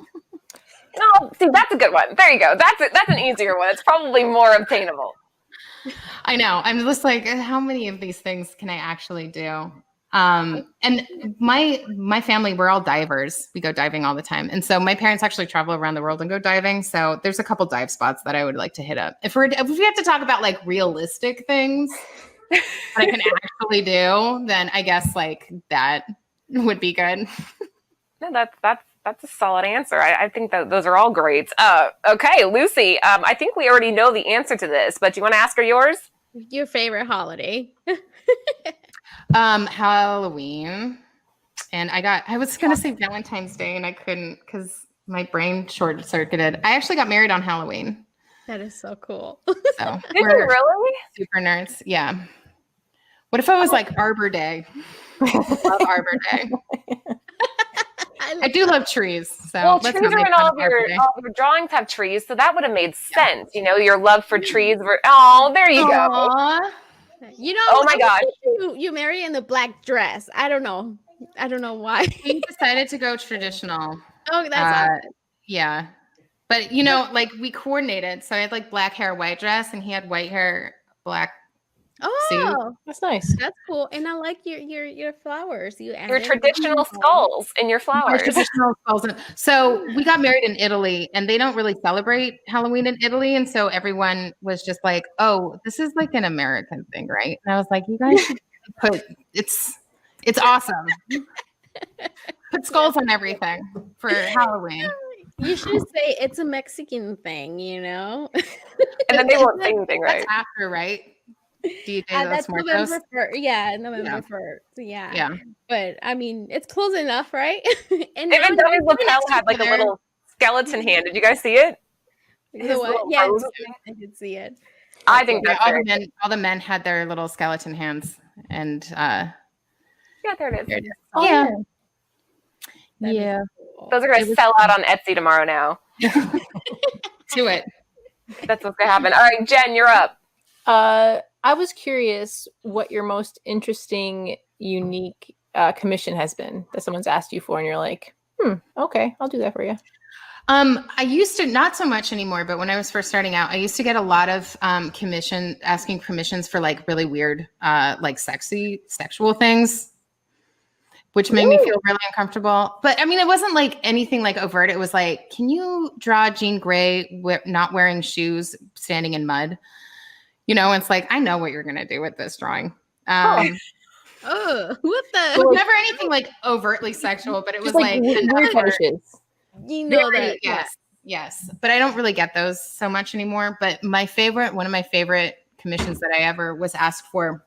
No, see, that's a good one. There you go. That's an easier one. It's probably more obtainable. I know. I'm just like, how many of these things can I actually do? And my family, we're all divers. We go diving all the time. And so my parents actually travel around the world and go diving. So there's a couple dive spots that I would like to hit up. If we have to talk about like realistic things that I can actually do, then I guess like that would be good. No, that's a solid answer. I think that those are all great. Okay, Lucy, I think we already know the answer to this, but do you want to ask her yours? Your favorite holiday? Halloween. And I was gonna say Valentine's Day and I couldn't because my brain short circuited. I actually got married on Halloween. That is so cool. So Did you we're really? super nerds. Yeah. What if it was like Arbor Day? Love Arbor Day. I do love trees. So Well, let's trees not are make in fun all of Arbor Day. of your drawings have trees, so that would have made sense. You know, your love for trees were. Oh, there you go. Aw. You know, Oh my I gosh. think you marry in a black dress. I don't know why. We decided to go traditional. Oh, that's awesome. Yeah. But you know, like we coordinated. So I had like black hair, white dress, and he had white hair, black suit. Oh, That's nice. that's cool. And I like your flowers. You Your added traditional skulls and your My flowers. traditional skulls. So we got married in Italy and they don't really celebrate Halloween in Italy. And so everyone was just like, oh, this is like an American thing, right? And I was like, you guys should it's awesome. Put skulls on everything for Halloween. You should say it's a Mexican thing, you know? And then they won't say anything, right? That's after, right? Do you do That's those November 1st. Yeah, November Yeah. 1st. Yeah. Yeah. But I mean, it's close enough, right? And Even now Donnie's lapel had like a together. little skeleton hand. Did you guys see it? you his know what? little Yeah, rose I did see it. I think Yeah, that's very all the men had their little skeleton hands. And yeah, there it is. there it is. Oh, Yeah. That is Yeah. cool. Those are going It to was sell out on Etsy tomorrow now. Do it. That's what's going to happen. All right, Jen, you're up. I was curious what your most interesting, unique commission has been that someone's asked you for, and you're like, okay, I'll do that for you. I used to, not so much anymore, but when I was first starting out, I used to get a lot of asking permissions for like really weird, like sexual things, which made me feel really uncomfortable. But I mean, it wasn't like anything like overt. It was like, can you draw Jean Grey not wearing shoes, standing in mud? You know, it's like, I know what you're going to do with this drawing. Oh, what It the? was never anything like overtly sexual, but it was Just like weird enough where- fetishes. You know Very- that. yes. But I don't really get those so much anymore. But one of my favorite commissions that I ever was asked for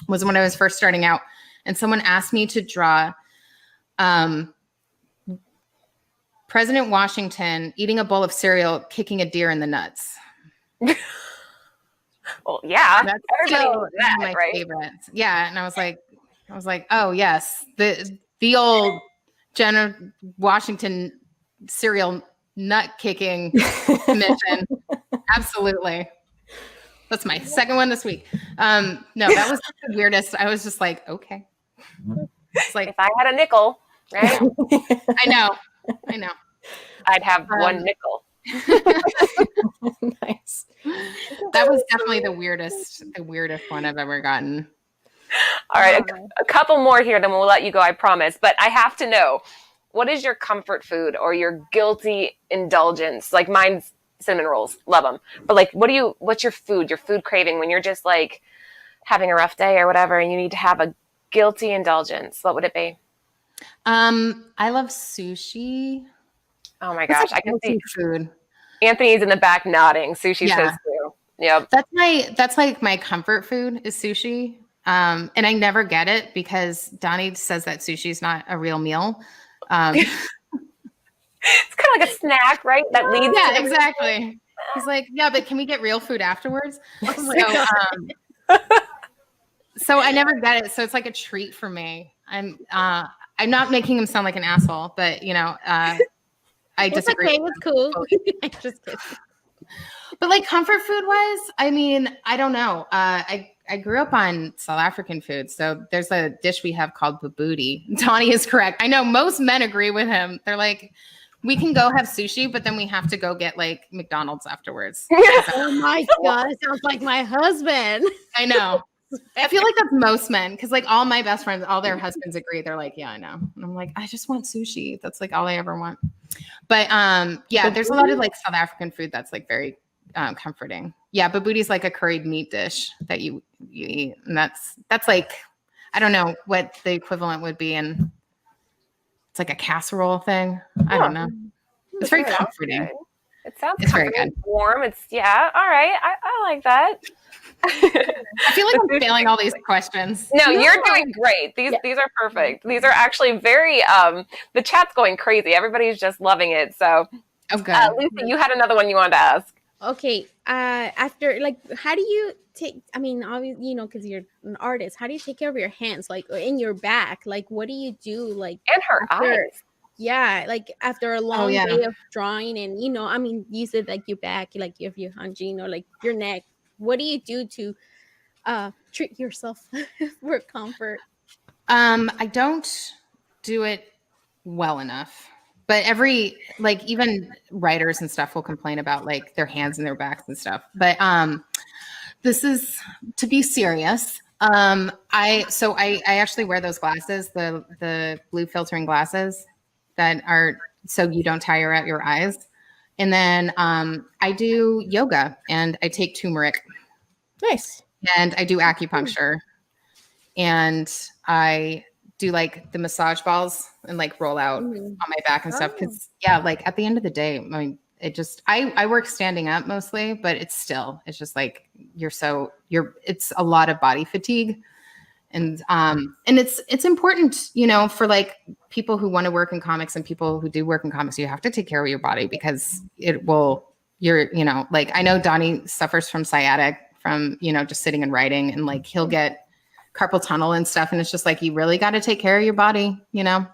was when I was first starting out. And someone asked me to draw President Washington eating a bowl of cereal, kicking a deer in the nuts. Well, yeah. That's Everybody still knows one that, of my right? favorites. Yeah. And I was like, oh yes, the old General Washington cereal nut kicking commission. Absolutely. That's my second one this week. No, that was the weirdest. I was just like, okay. It's like, If I had a nickel, right, I know. I'd have one nickel. Nice. That was definitely the weirdest one I've ever gotten. All right, a couple more here, then we'll let you go, I promise. But I have to know, what is your comfort food or your guilty indulgence? Like mine's cinnamon rolls, love them. But like, what's your food craving when you're just like having a rough day or whatever, and you need to have a guilty indulgence? What would it be? I love sushi. Oh my gosh, I can see food. Anthony's in the back nodding. Sushi Yeah. says too. Yep. That's like my comfort food is sushi. And I never get it because Donnie says that sushi is not a real meal. It's kind of like a snack, right? That leads Yeah, to exactly. He's like, yeah, but can we get real food afterwards? So I never get it. So it's like a treat for me. I'm not making him sound like an asshole, but you know, I It's disagree. okay. It's cool. I'm just kidding. But like comfort food wise, I mean, I don't know. I grew up on South African food. So there's a dish we have called babooty. Donnie is correct. I know most men agree with him. They're like, we can go have sushi, but then we have to go get like McDonald's afterwards. Oh my God. It sounds like my husband. I know. I feel like that's most men because like all my best friends, all their husbands agree. They're like, yeah, I know. And I'm like, I just want sushi. That's like all I ever want. But yeah, there's a lot of like South African food that's like very comforting. Yeah, babooty is like a curried meat dish that you eat, and that's like I don't know what the equivalent would be, and it's like a casserole thing. I don't know. It's very comforting. It sounds It's very comforting, good. warm. It's all right. I like that. I feel like I'm failing all these questions. No, you're doing great. These are perfect. These are actually very the chat's going crazy. Everybody's just loving it. So Oh, good. Lisa, you had another one you wanted to ask. Okay. After, like, how do you take? I mean, obviously, you know, because you're an artist. How do you take care of your hands, like, or in your back? Like, what do you do, like, And her after- eyes. Yeah, like after a long yeah. day of drawing, and you know, I mean, you said like your back, like you have your hunching, or like your neck. What do you do to treat yourself for comfort? I don't do it well enough. But like even writers and stuff will complain about like their hands and their backs and stuff. But this is to be serious. I actually wear those glasses, the blue filtering glasses that are so you don't tire out your eyes. And then I do yoga and I take turmeric. Nice. And I do acupuncture. And I do like the massage balls and like roll out on my back and stuff. Cause yeah, like at the end of the day, I mean, I work standing up mostly, but it's just like, it's a lot of body fatigue. And it's important, you know, for like people who want to work in comics and people who do work in comics, you have to take care of your body because you know, like I know Donnie suffers from sciatic from, you know, just sitting and writing, and like he'll get carpal tunnel and stuff. And it's just like, you really got to take care of your body, you know,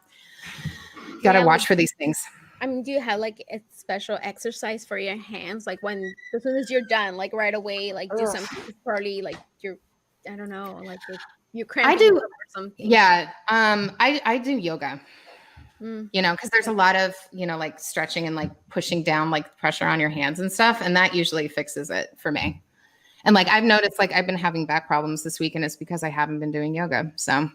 you got to watch for these things. I mean, do you have like a special exercise for your hands? Like when, as soon as you're done, like right away, like do something probably like I don't know, like you're cramping or something. Yeah. I do yoga, you know, cause there's a lot of, you know, like stretching and like pushing down like pressure on your hands and stuff. And that usually fixes it for me. And like, I've noticed like I've been having back problems this week and it's because I haven't been doing yoga. So,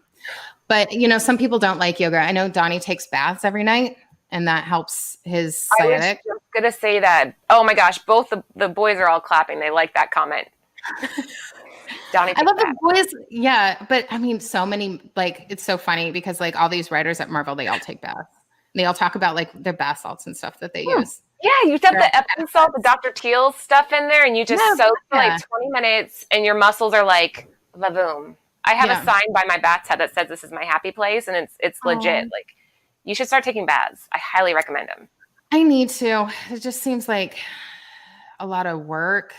but you know, some people don't like yoga. I know Donnie takes baths every night and that helps his sciatic. I was just going to say that. Oh my gosh. Both the boys are all clapping. They like that comment. Donnie, I love the boys. Yeah. But I mean, so many, like, it's so funny because like all these writers at Marvel, they all take baths. They all talk about like their bath salts and stuff that they use. Yeah, you have the Epsom salt, the Dr. Teal's stuff in there, and you just soak for like 20 minutes, and your muscles are like, va-boom. I have a sign by my bathtub that says this is my happy place, and it's legit. Like, you should start taking baths. I highly recommend them. I need to. It just seems like a lot of work.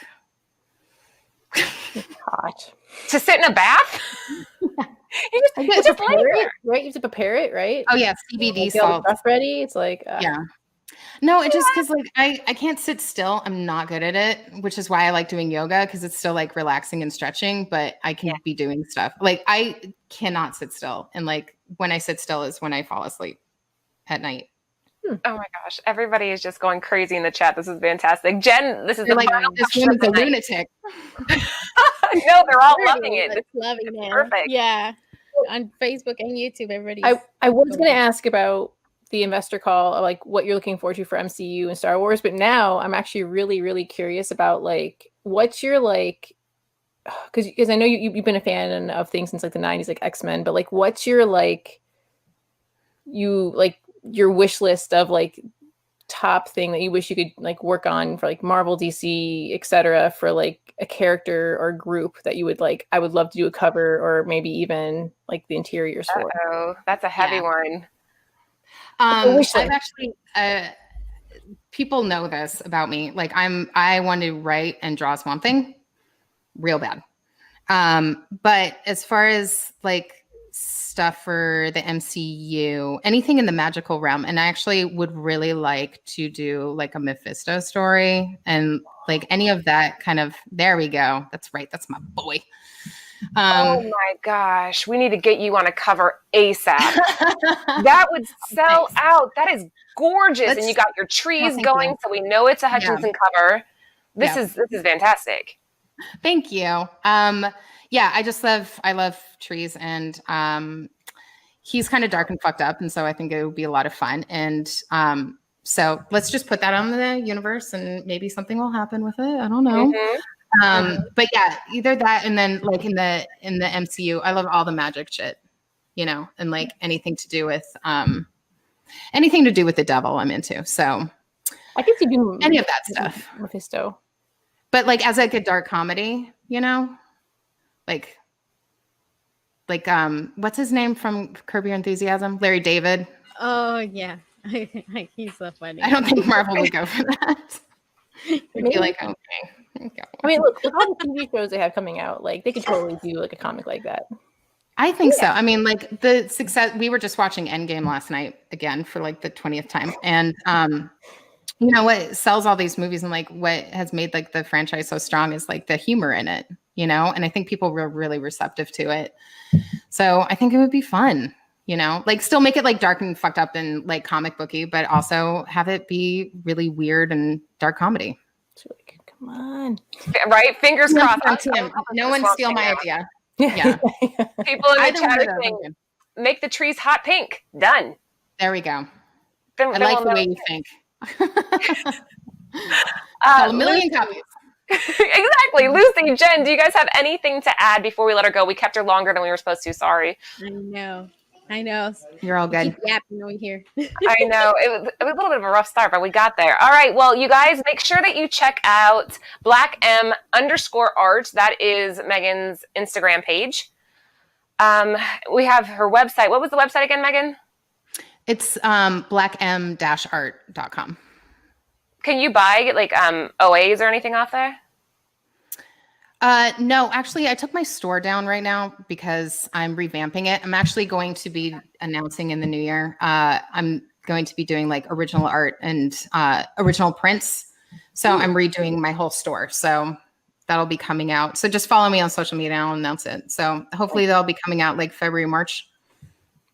Hot. To sit in a bath? You just lay there. Right? You have to prepare it, right? Oh, yeah, CBD like, salt. Stuff ready. It's like, yeah. No, it just because like I can't sit still. I'm not good at it, which is why I like doing yoga because it's still like relaxing and stretching, but I can be doing stuff. Like I cannot sit still. And like when I sit still is when I fall asleep at night. Oh my gosh. Everybody is just going crazy in the chat. This is fantastic. Jen, this is You're the like, final this question of woman's the a night. lunatic. No, they're all loving it. It's loving it. Perfect. Yeah. On Facebook and YouTube, everybody. I was going to ask about the investor call, like what you're looking forward to for MCU and Star Wars, but now I'm actually really, really curious about like what's your like, because I know you've been a fan of things since like the 90s, like X-Men, but like what's your like your wish list of like top thing that you wish you could like work on for like Marvel, DC, etc., for like a character or group that you would like, I would love to do a cover or maybe even like the interiors for. Oh, that's a heavy one. I've actually people know this about me. Like I want to write and draw Swamp Thing real bad. But as far as like stuff for the MCU, anything in the magical realm, and I actually would really like to do like a Mephisto story and like any of that kind of, there we go. That's right. That's my boy. Oh my gosh. We need to get you on a cover ASAP. That would sell out. That is gorgeous. And you got your trees going, so we know it's a Hutchison cover. This is fantastic. Thank you. Yeah, I love trees, and he's kind of dark and fucked up, and so I think it would be a lot of fun. And so let's just put that on the universe, and maybe something will happen with it. I don't know. But yeah, either that, and then like in the MCU, I love all the magic shit, you know, and like anything to do with the devil I'm into. So I can see doing any of that stuff. Mephisto. But like as like a dark comedy, you know, like what's his name from Curb Your Enthusiasm? Larry David. Oh yeah, he's so funny. I don't think Marvel would go for that. It'd be Maybe. like, okay. I mean, look, with all the TV shows they have coming out, like they could totally do like a comic like that. I think so. I mean, like the success. We were just watching Endgame last night again for like the 20th time, and you know what sells all these movies and like what has made like the franchise so strong is like the humor in it, you know. And I think people were really receptive to it. So I think it would be fun, you know, like still make it like dark and fucked up and like comic booky, but also have it be really weird and dark comedy. It's really good. Come on, Right? Fingers crossed. No one steal my idea. Yeah. People in the chat are saying, make the trees hot pink. Done. There we go. Then I like the way you think. A million copies. Exactly. Lucy, Jen, do you guys have anything to add before we let her go? We kept her longer than we were supposed to. Sorry. I know. You're all good. Keep yapping over here. I know. It was a little bit of a rough start, but we got there. All right. Well, you guys, make sure that you check out BlackM_art. That is Megan's Instagram page. We have her website. What was the website again, Megan? It's blackm-art.com. Can you buy like OAs or anything off there? No, actually, I took my store down right now because I'm revamping it. I'm actually going to be announcing in the new year. I'm going to be doing like original art and original prints. So I'm redoing my whole store. So that'll be coming out. So just follow me on social media and I'll announce it. So hopefully they'll be coming out like February, March.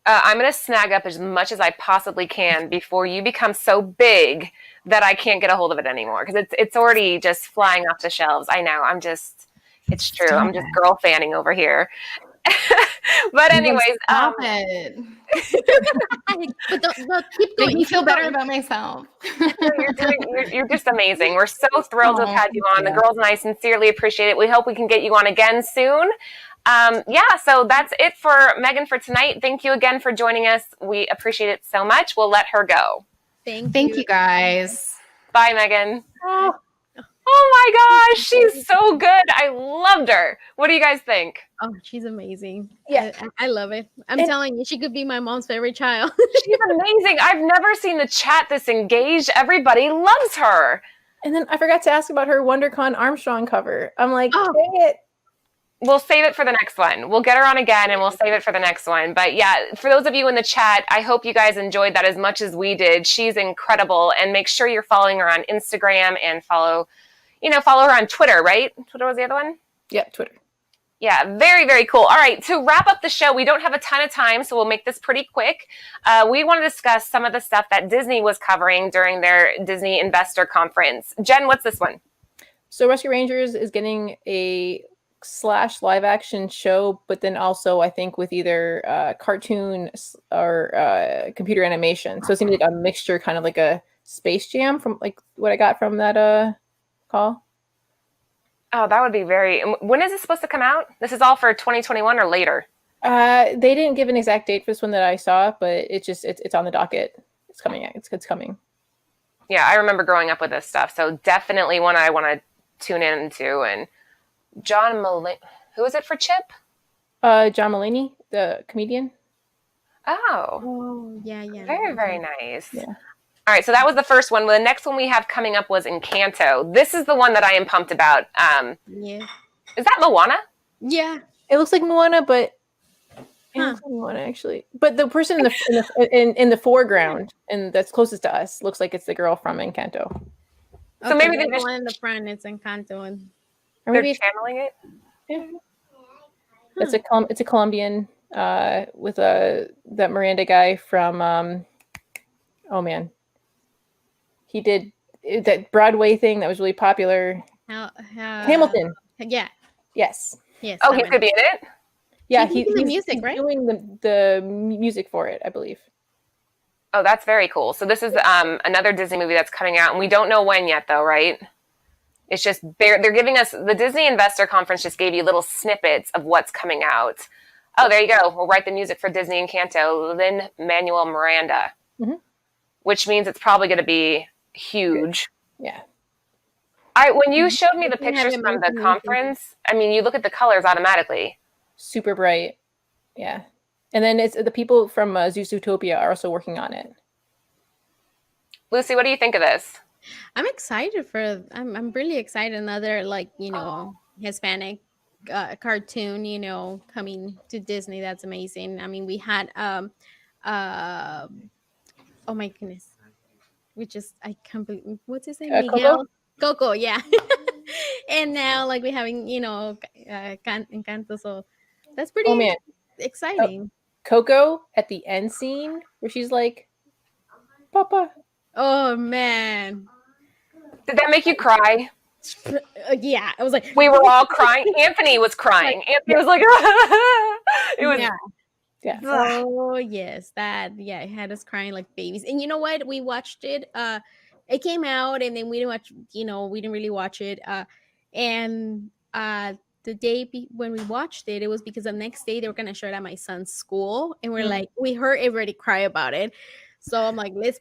I'm going to snag up as much as I possibly can before you become so big that I can't get a hold of it anymore. Because it's already just flying off the shelves. I know. It's true. I'm just girl fanning over here. But anyways, stop it. But don't keep going. Make me feel better about myself. you're just amazing. We're so thrilled to have had you on. The girls and I sincerely appreciate it. We hope we can get you on again soon. So that's it for Megan for tonight. Thank you again for joining us. We appreciate it so much. We'll let her go. Thank you guys. Bye, Megan. Oh my gosh, she's so good. I loved her. What do you guys think? Oh, she's amazing. Yeah. I love it. I'm telling you, she could be my mom's favorite child. She's amazing. I've never seen the chat this engaged. Everybody loves her. And then I forgot to ask about her WonderCon Armstrong cover. I'm like, dang it. We'll save it for the next one. We'll get her on again and we'll save it for the next one. But yeah, for those of you in the chat, I hope you guys enjoyed that as much as we did. She's incredible. And make sure you're following her on Instagram and follow her on Twitter, right? Twitter was the other one? Yeah, Twitter. Yeah, very, very cool. All right, to wrap up the show, we don't have a ton of time, so we'll make this pretty quick. We want to discuss some of the stuff that Disney was covering during their Disney Investor Conference. Jen, what's this one? So Rescue Rangers is getting a / live action show, but then also I think with either cartoon or computer animation. So it seems like a mixture, kind of like a Space Jam from like what I got from that call. Oh, that would be very... When is this supposed to come out? This is all for 2021 or later? They didn't give an exact date for this one that I saw, but it's on the docket. It's coming out. It's coming. Yeah, I remember growing up with this stuff, so definitely one I want to tune into. And John Mulaney, who is it for Chip? John Mulaney, the comedian. Oh, yeah. Very, very nice. Yeah. All right, so that was the first one. The next one we have coming up was Encanto. This is the one that I am pumped about. Yeah. Is that Moana? Yeah. It looks like Moana, but Huh. it looks like Moana actually. But the person in the foreground and that's closest to us looks like it's the girl from Encanto. So maybe the they just- one in the front is Encanto, and Or They're maybe channeling it? it's a Colombian with that Miranda guy from he did that Broadway thing that was really popular. Hamilton. Yeah. Yes. Yes. Oh, that he one. could be in it? Yeah, He's doing the music, right? doing the music for it, I believe. Oh, that's very cool. So this is another Disney movie that's coming out, and we don't know when yet, though, right? It's just they're giving us the Disney Investor Conference just gave you little snippets of what's coming out. Oh, there you go. We'll write the music for Disney Encanto, Lin-Manuel Miranda, Mhm. which means it's probably going to be huge. Yeah. When you showed me the You have pictures from the imagination. conference, I mean, you look at the colors automatically. Super bright. Yeah. And then it's the people from Zootopia are also working on it. Lucy, what do you think of this? I'm excited for. I'm really excited. Another like Hispanic cartoon coming to Disney. That's amazing. I mean, we had oh my goodness, we just I can't believe what's his name, Coco? Miguel Coco, yeah. And now like we're having Encanto, so that's pretty Oh man, exciting. Coco at the end scene where she's like, "Papa." Oh man. Did that make you cry? Yeah, I was like, We were all crying. Anthony was crying. Anthony was like, it was. Yeah. Oh yes, it had us crying like babies. And you know what? We watched it. It came out, and then we didn't watch. We didn't really watch it. And the when we watched it, it was because the next day they were gonna show it at my son's school, and we're like, we heard everybody cry about it. So I'm like, let's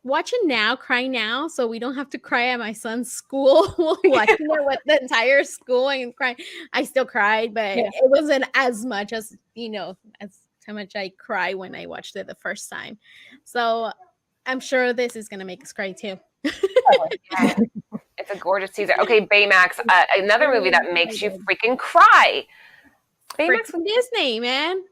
watch it now, cry now, so we don't have to cry at my son's school. Watching it with the entire school and crying. I still cried, but it wasn't as much as as how much I cry when I watched it the first time. So I'm sure this is gonna make us cry too. Yeah. It's a gorgeous teaser. Okay, Baymax, another movie that makes you freaking cry. Baymax from Disney, man.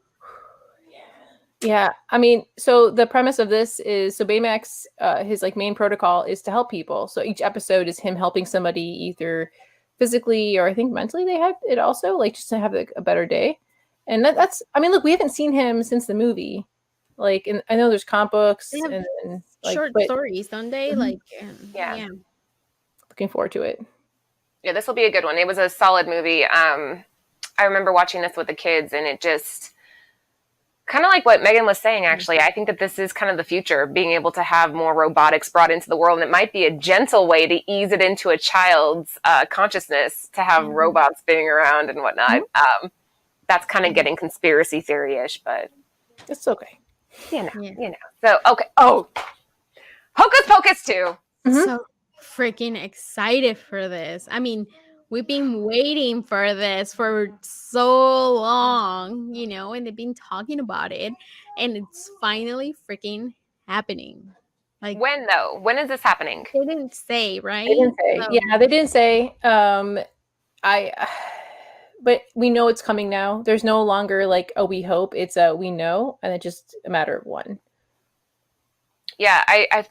Yeah, I mean, so the premise of this is Baymax, his like main protocol is to help people. So each episode is him helping somebody either physically or I think mentally. They have it also like just to have like, a better day. And that's I mean, look, we haven't seen him since the movie. Like, and I know there's comic books and like, short stories, don't they? Like, yeah. Looking forward to it. Yeah, this will be a good one. It was a solid movie. I remember watching this with the kids, and it just kind of like what Megan was saying, actually. I think that this is kind of the future, being able to have more robotics brought into the world. And it might be a gentle way to ease it into a child's consciousness to have robots spinning around and whatnot. That's kind of getting conspiracy theory-ish, but it's okay. You know. So, okay. Oh, Hocus Pocus 2. So freaking excited for this. I mean, we've been waiting for this for so long, and they've been talking about it, and it's finally freaking happening. Like, when though? When is this happening? They didn't say, right? They didn't say. Yeah, they didn't say. But we know it's coming now. There's no longer like, oh, we hope. It's a we know, and it's just a matter of when. Yeah, I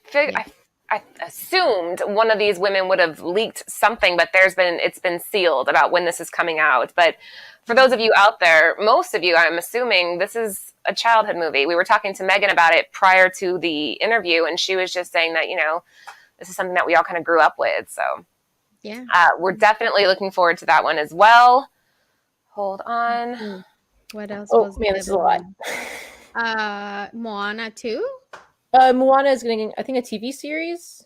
assumed one of these women would have leaked something, but it's been sealed about when this is coming out. But for those of you out there, most of you, I'm assuming this is a childhood movie. We were talking to Megan about it prior to the interview, and she was just saying that, this is something that we all kind of grew up with. So yeah, we're definitely looking forward to that one as well. Hold on. What else? Oh man, this is a lot. Moana 2. Moana is getting, I think, a TV series.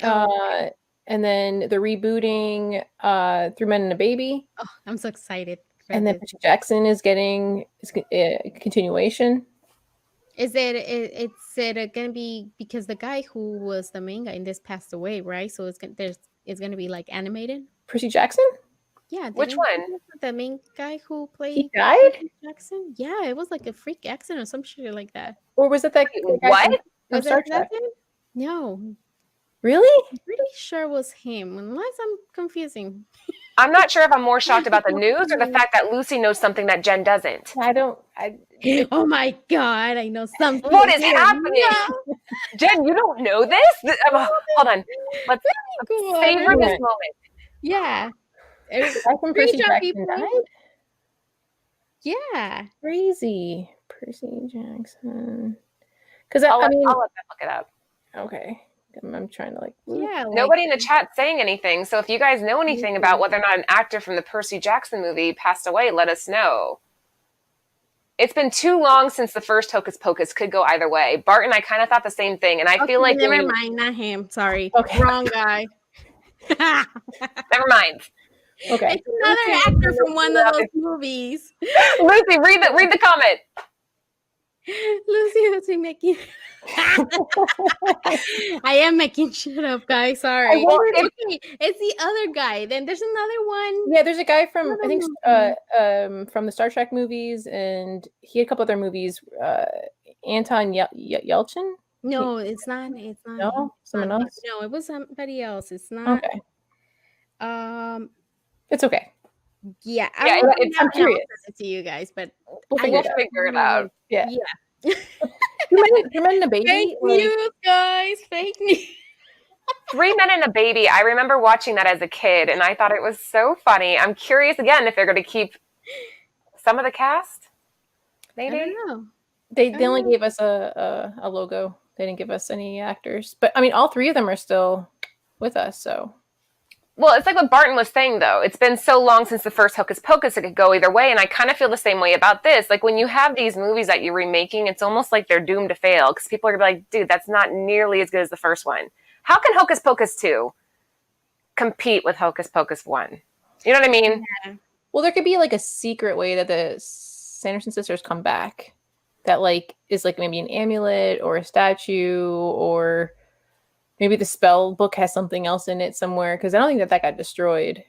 And then the rebooting Through Men and a Baby. Oh, I'm so excited. And then Percy Jackson is getting a continuation. Is it going to be because the guy who was the main guy in this passed away, right? So it's going to be like animated. Percy Jackson? Yeah. Which one? The main guy who played. He died? Percy Jackson. Yeah, it was like a freak accident or some shit like that. Or was it that? What? Was that him? No. Really? I'm pretty sure it was him, unless I'm confusing. I'm not sure if I'm more shocked about the news or the fact that Lucy knows something that Jen doesn't. Oh my God, I know something. What is happening? No. Jen, you don't know this? Hold on. Let's savor this moment. Yeah. From Percy Jackson died? Yeah. Crazy. Percy Jackson. Because I'll let them look it up. Okay. I'm trying to Nobody in the chat saying anything. So if you guys know anything about whether or not an actor from the Percy Jackson movie passed away, let us know. It's been too long since the first Hocus Pocus. Could go either way. Bart and I kind of thought the same thing, and I feel like never mind, not him. Sorry, wrong guy. Never mind. Okay, it's another actor from one of those movies. Lucy, read the comment. Lucy was making. I am making shit up, guys. Sorry. wonder Okay, it's the other guy. Then there's another one. Yeah, there's a guy from I Another think from the Star Trek movies, and he had a couple other movies. Anton Yelchin? No, it's not. It's not. No, someone not- else. No, it was somebody else. It's not. Okay, It's okay. Yeah, Yeah, will it's- now I'm curious. send it to you guys, but We'll I figure We'll it out. figure it out. Yeah. Yeah. You're men and a baby. Fake Like, news, guys. Fake news. 3 Men and a Baby. I remember watching that as a kid, and I thought it was so funny. I'm curious again if they're going to keep some of the cast. I Maybe. don't know. they only Oh. gave us a logo. They didn't give us any actors. But I mean, all 3 of them are still with us. So Well, it's like what Barton was saying, though. It's been so long since the first Hocus Pocus, it could go either way. And I kind of feel the same way about this. Like, when you have these movies that you're remaking, it's almost like they're doomed to fail because people are like, dude, that's not nearly as good as the first one. How can Hocus Pocus 2 compete with Hocus Pocus 1? You know what I mean? well, there could be like a secret way that the Sanderson sisters come back. That like is like maybe an amulet or a statue, or maybe the spell book has something else in it somewhere. Because I don't think that got destroyed.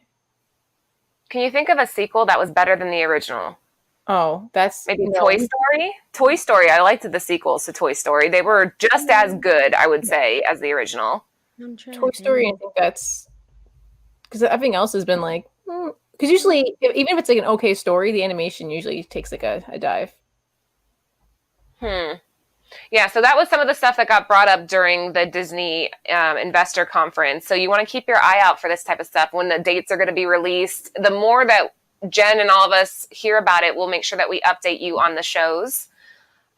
Can you think of a sequel that was better than the original? Oh, that's Maybe no. Toy Story? Toy Story. I liked the sequels to Toy Story. They were just as good, I would say, as the original. I'm trying Toy to Story. I think. think that's because everything else has been like because usually even if it's like an okay story, the animation usually takes like a dive. Yeah, so that was some of the stuff that got brought up during the Disney investor conference. So you want to keep your eye out for this type of stuff when the dates are going to be released. The more that Jen and all of us hear about it, we'll make sure that we update you on the shows.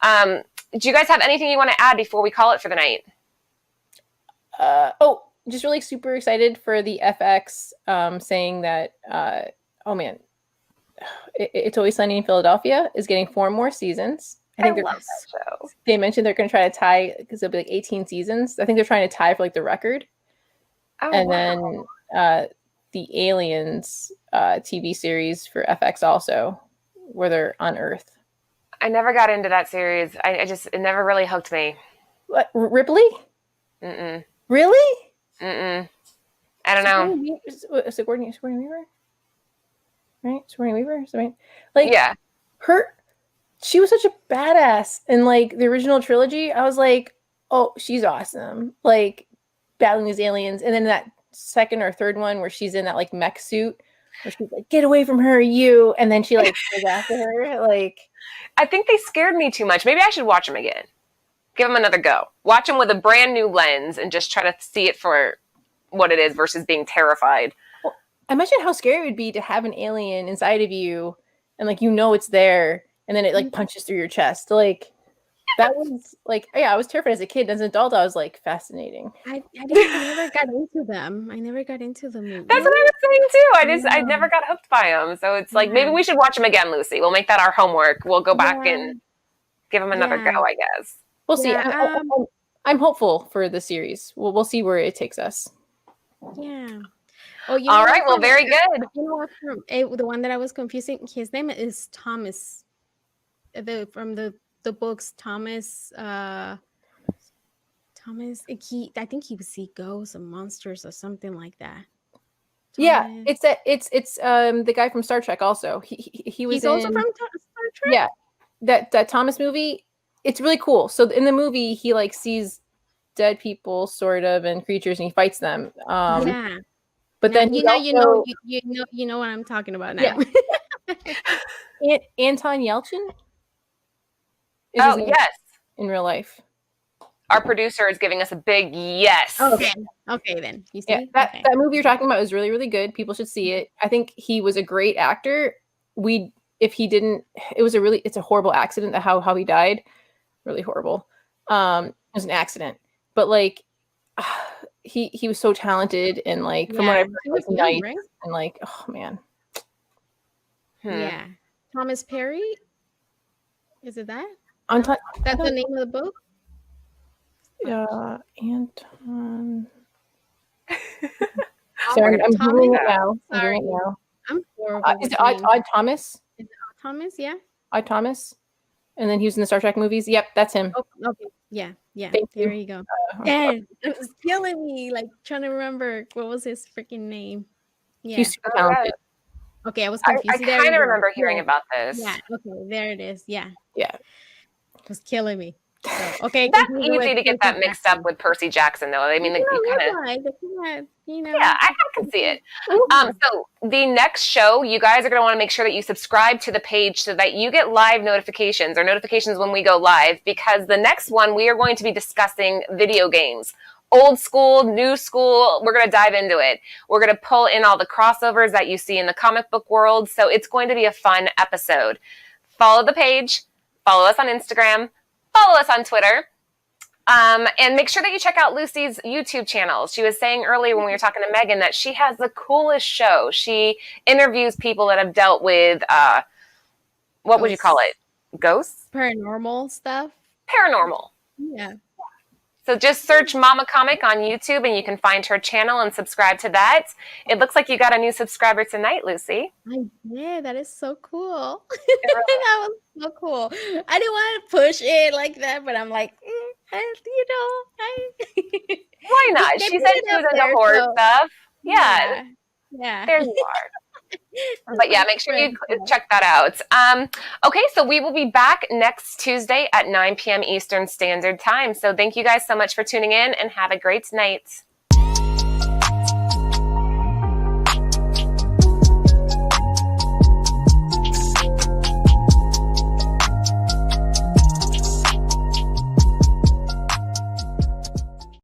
Do you guys have anything you want to add before we call it for the night? Just really super excited for the FX saying that oh man, It's Always Sunny in Philadelphia is getting 4 more seasons. I think love that show. they mentioned they're going to try to tie because it'll be like 18 seasons. I think they're trying to tie for like the record. Oh, And wow. then the Aliens TV series for FX also, where they're on Earth. I never got into that series. It never really hooked me. What, Ripley? Mm-mm. Really? Mm-mm. I don't know. Sigourney Weaver? Right? Sigourney Weaver? Right? Like, Yeah. she was such a badass in like the original trilogy. I was like, oh, she's awesome. Like battling these aliens. And then that second or third one where she's in that like mech suit where she's like, get away from her, you. And then she like goes after her. Like, I think they scared me too much. Maybe I should watch them again. Give them another go. Watch them with a brand new lens and just try to see it for what it is versus being terrified. imagine how scary it would be to have an alien inside of you and like, you know, it's there. And then it like punches through your chest. Like that was like, yeah, I was terrified as a kid. As an adult, I was like, fascinating. I never got into them. I never got into the movie. That's what I was saying too. I never got hooked by them. So it's like, maybe Yeah. we should watch them again, Lucy. We'll make that our homework. We'll go back Yeah. and give them another Yeah. go, I guess. We'll see. Yeah, I'm hopeful for the series. We'll see where it takes us. Yeah. Oh, you All know right. what, Well, from- very good. You know what? The one that I was confusing, his name is Thomas. From the books, Thomas. Thomas. I think he would see ghosts and monsters or something like that. Yeah, Thomas. it's the guy from Star Trek also. He was He's also in- from Star Trek. Yeah, that Thomas movie. It's really cool. So in the movie, he like sees dead people sort of and creatures, and he fights them. Yeah. But Now, then he you know also- you know what I'm talking about now. Yeah. Anton Yelchin. Is his Oh, name yes. in real life. Our producer is giving us a big yes. Okay then. You see? Yeah, that Okay. movie you're talking about is really, really good. People should see it. I think he was a great actor. If he didn't, it's a horrible accident that how he died. Really horrible. It was an accident, but like he was so talented and like from what I've he heard, was like, young, nice right? and like, oh man. Yeah. Thomas Perry? Is it that? Anton, That's the name of the book? Anton. Sorry, I'm Thomas? doing it now. I'm Sorry. doing it now. I'm horrible Is with it Odd names. Thomas? Thomas, yeah. Odd Thomas? And then he was in the Star Trek movies. Yep, that's him. Oh, okay. Yeah. Thank There you. you go. And it was killing me, like trying to remember what was his freaking name. Yeah. He's super talented. Okay, I was I confused. There kind you of go. remember hearing Yeah. about this. Yeah. Okay. There it is. Yeah. Yeah. It was killing me. So, okay. That's continue easy with to get Percy that mixed Jackson. up with Percy Jackson, though. I mean, Yeah, you kind of. why? They can't, you know. Yeah, I can see it. So the next show, you guys are going to want to make sure that you subscribe to the page so that you get live notifications or notifications when we go live, because the next one we are going to be discussing video games. Old school, new school, we're going to dive into it. We're going to pull in all the crossovers that you see in the comic book world. So it's going to be a fun episode. Follow the page, follow us on Instagram, follow us on Twitter. And make sure that you check out Lucy's YouTube channel. She was saying earlier when we were talking to Megan that she has the coolest show. She interviews people that have dealt with, what would you call it? Ghosts? Paranormal stuff. Paranormal. Yeah. So just search Mama Comic on YouTube and you can find her channel and subscribe to that. It looks like you got a new subscriber tonight, Lucy. I did. That is so cool. That was so cool. I didn't want to push it like that, but I'm like, Why not? They She put said it she was up into there, horror so- stuff. Yeah, Yeah. there you are. But yeah, make sure you check that out. Okay, so we will be back next Tuesday at 9 p.m. Eastern Standard Time. So thank you guys so much for tuning in and have a great night.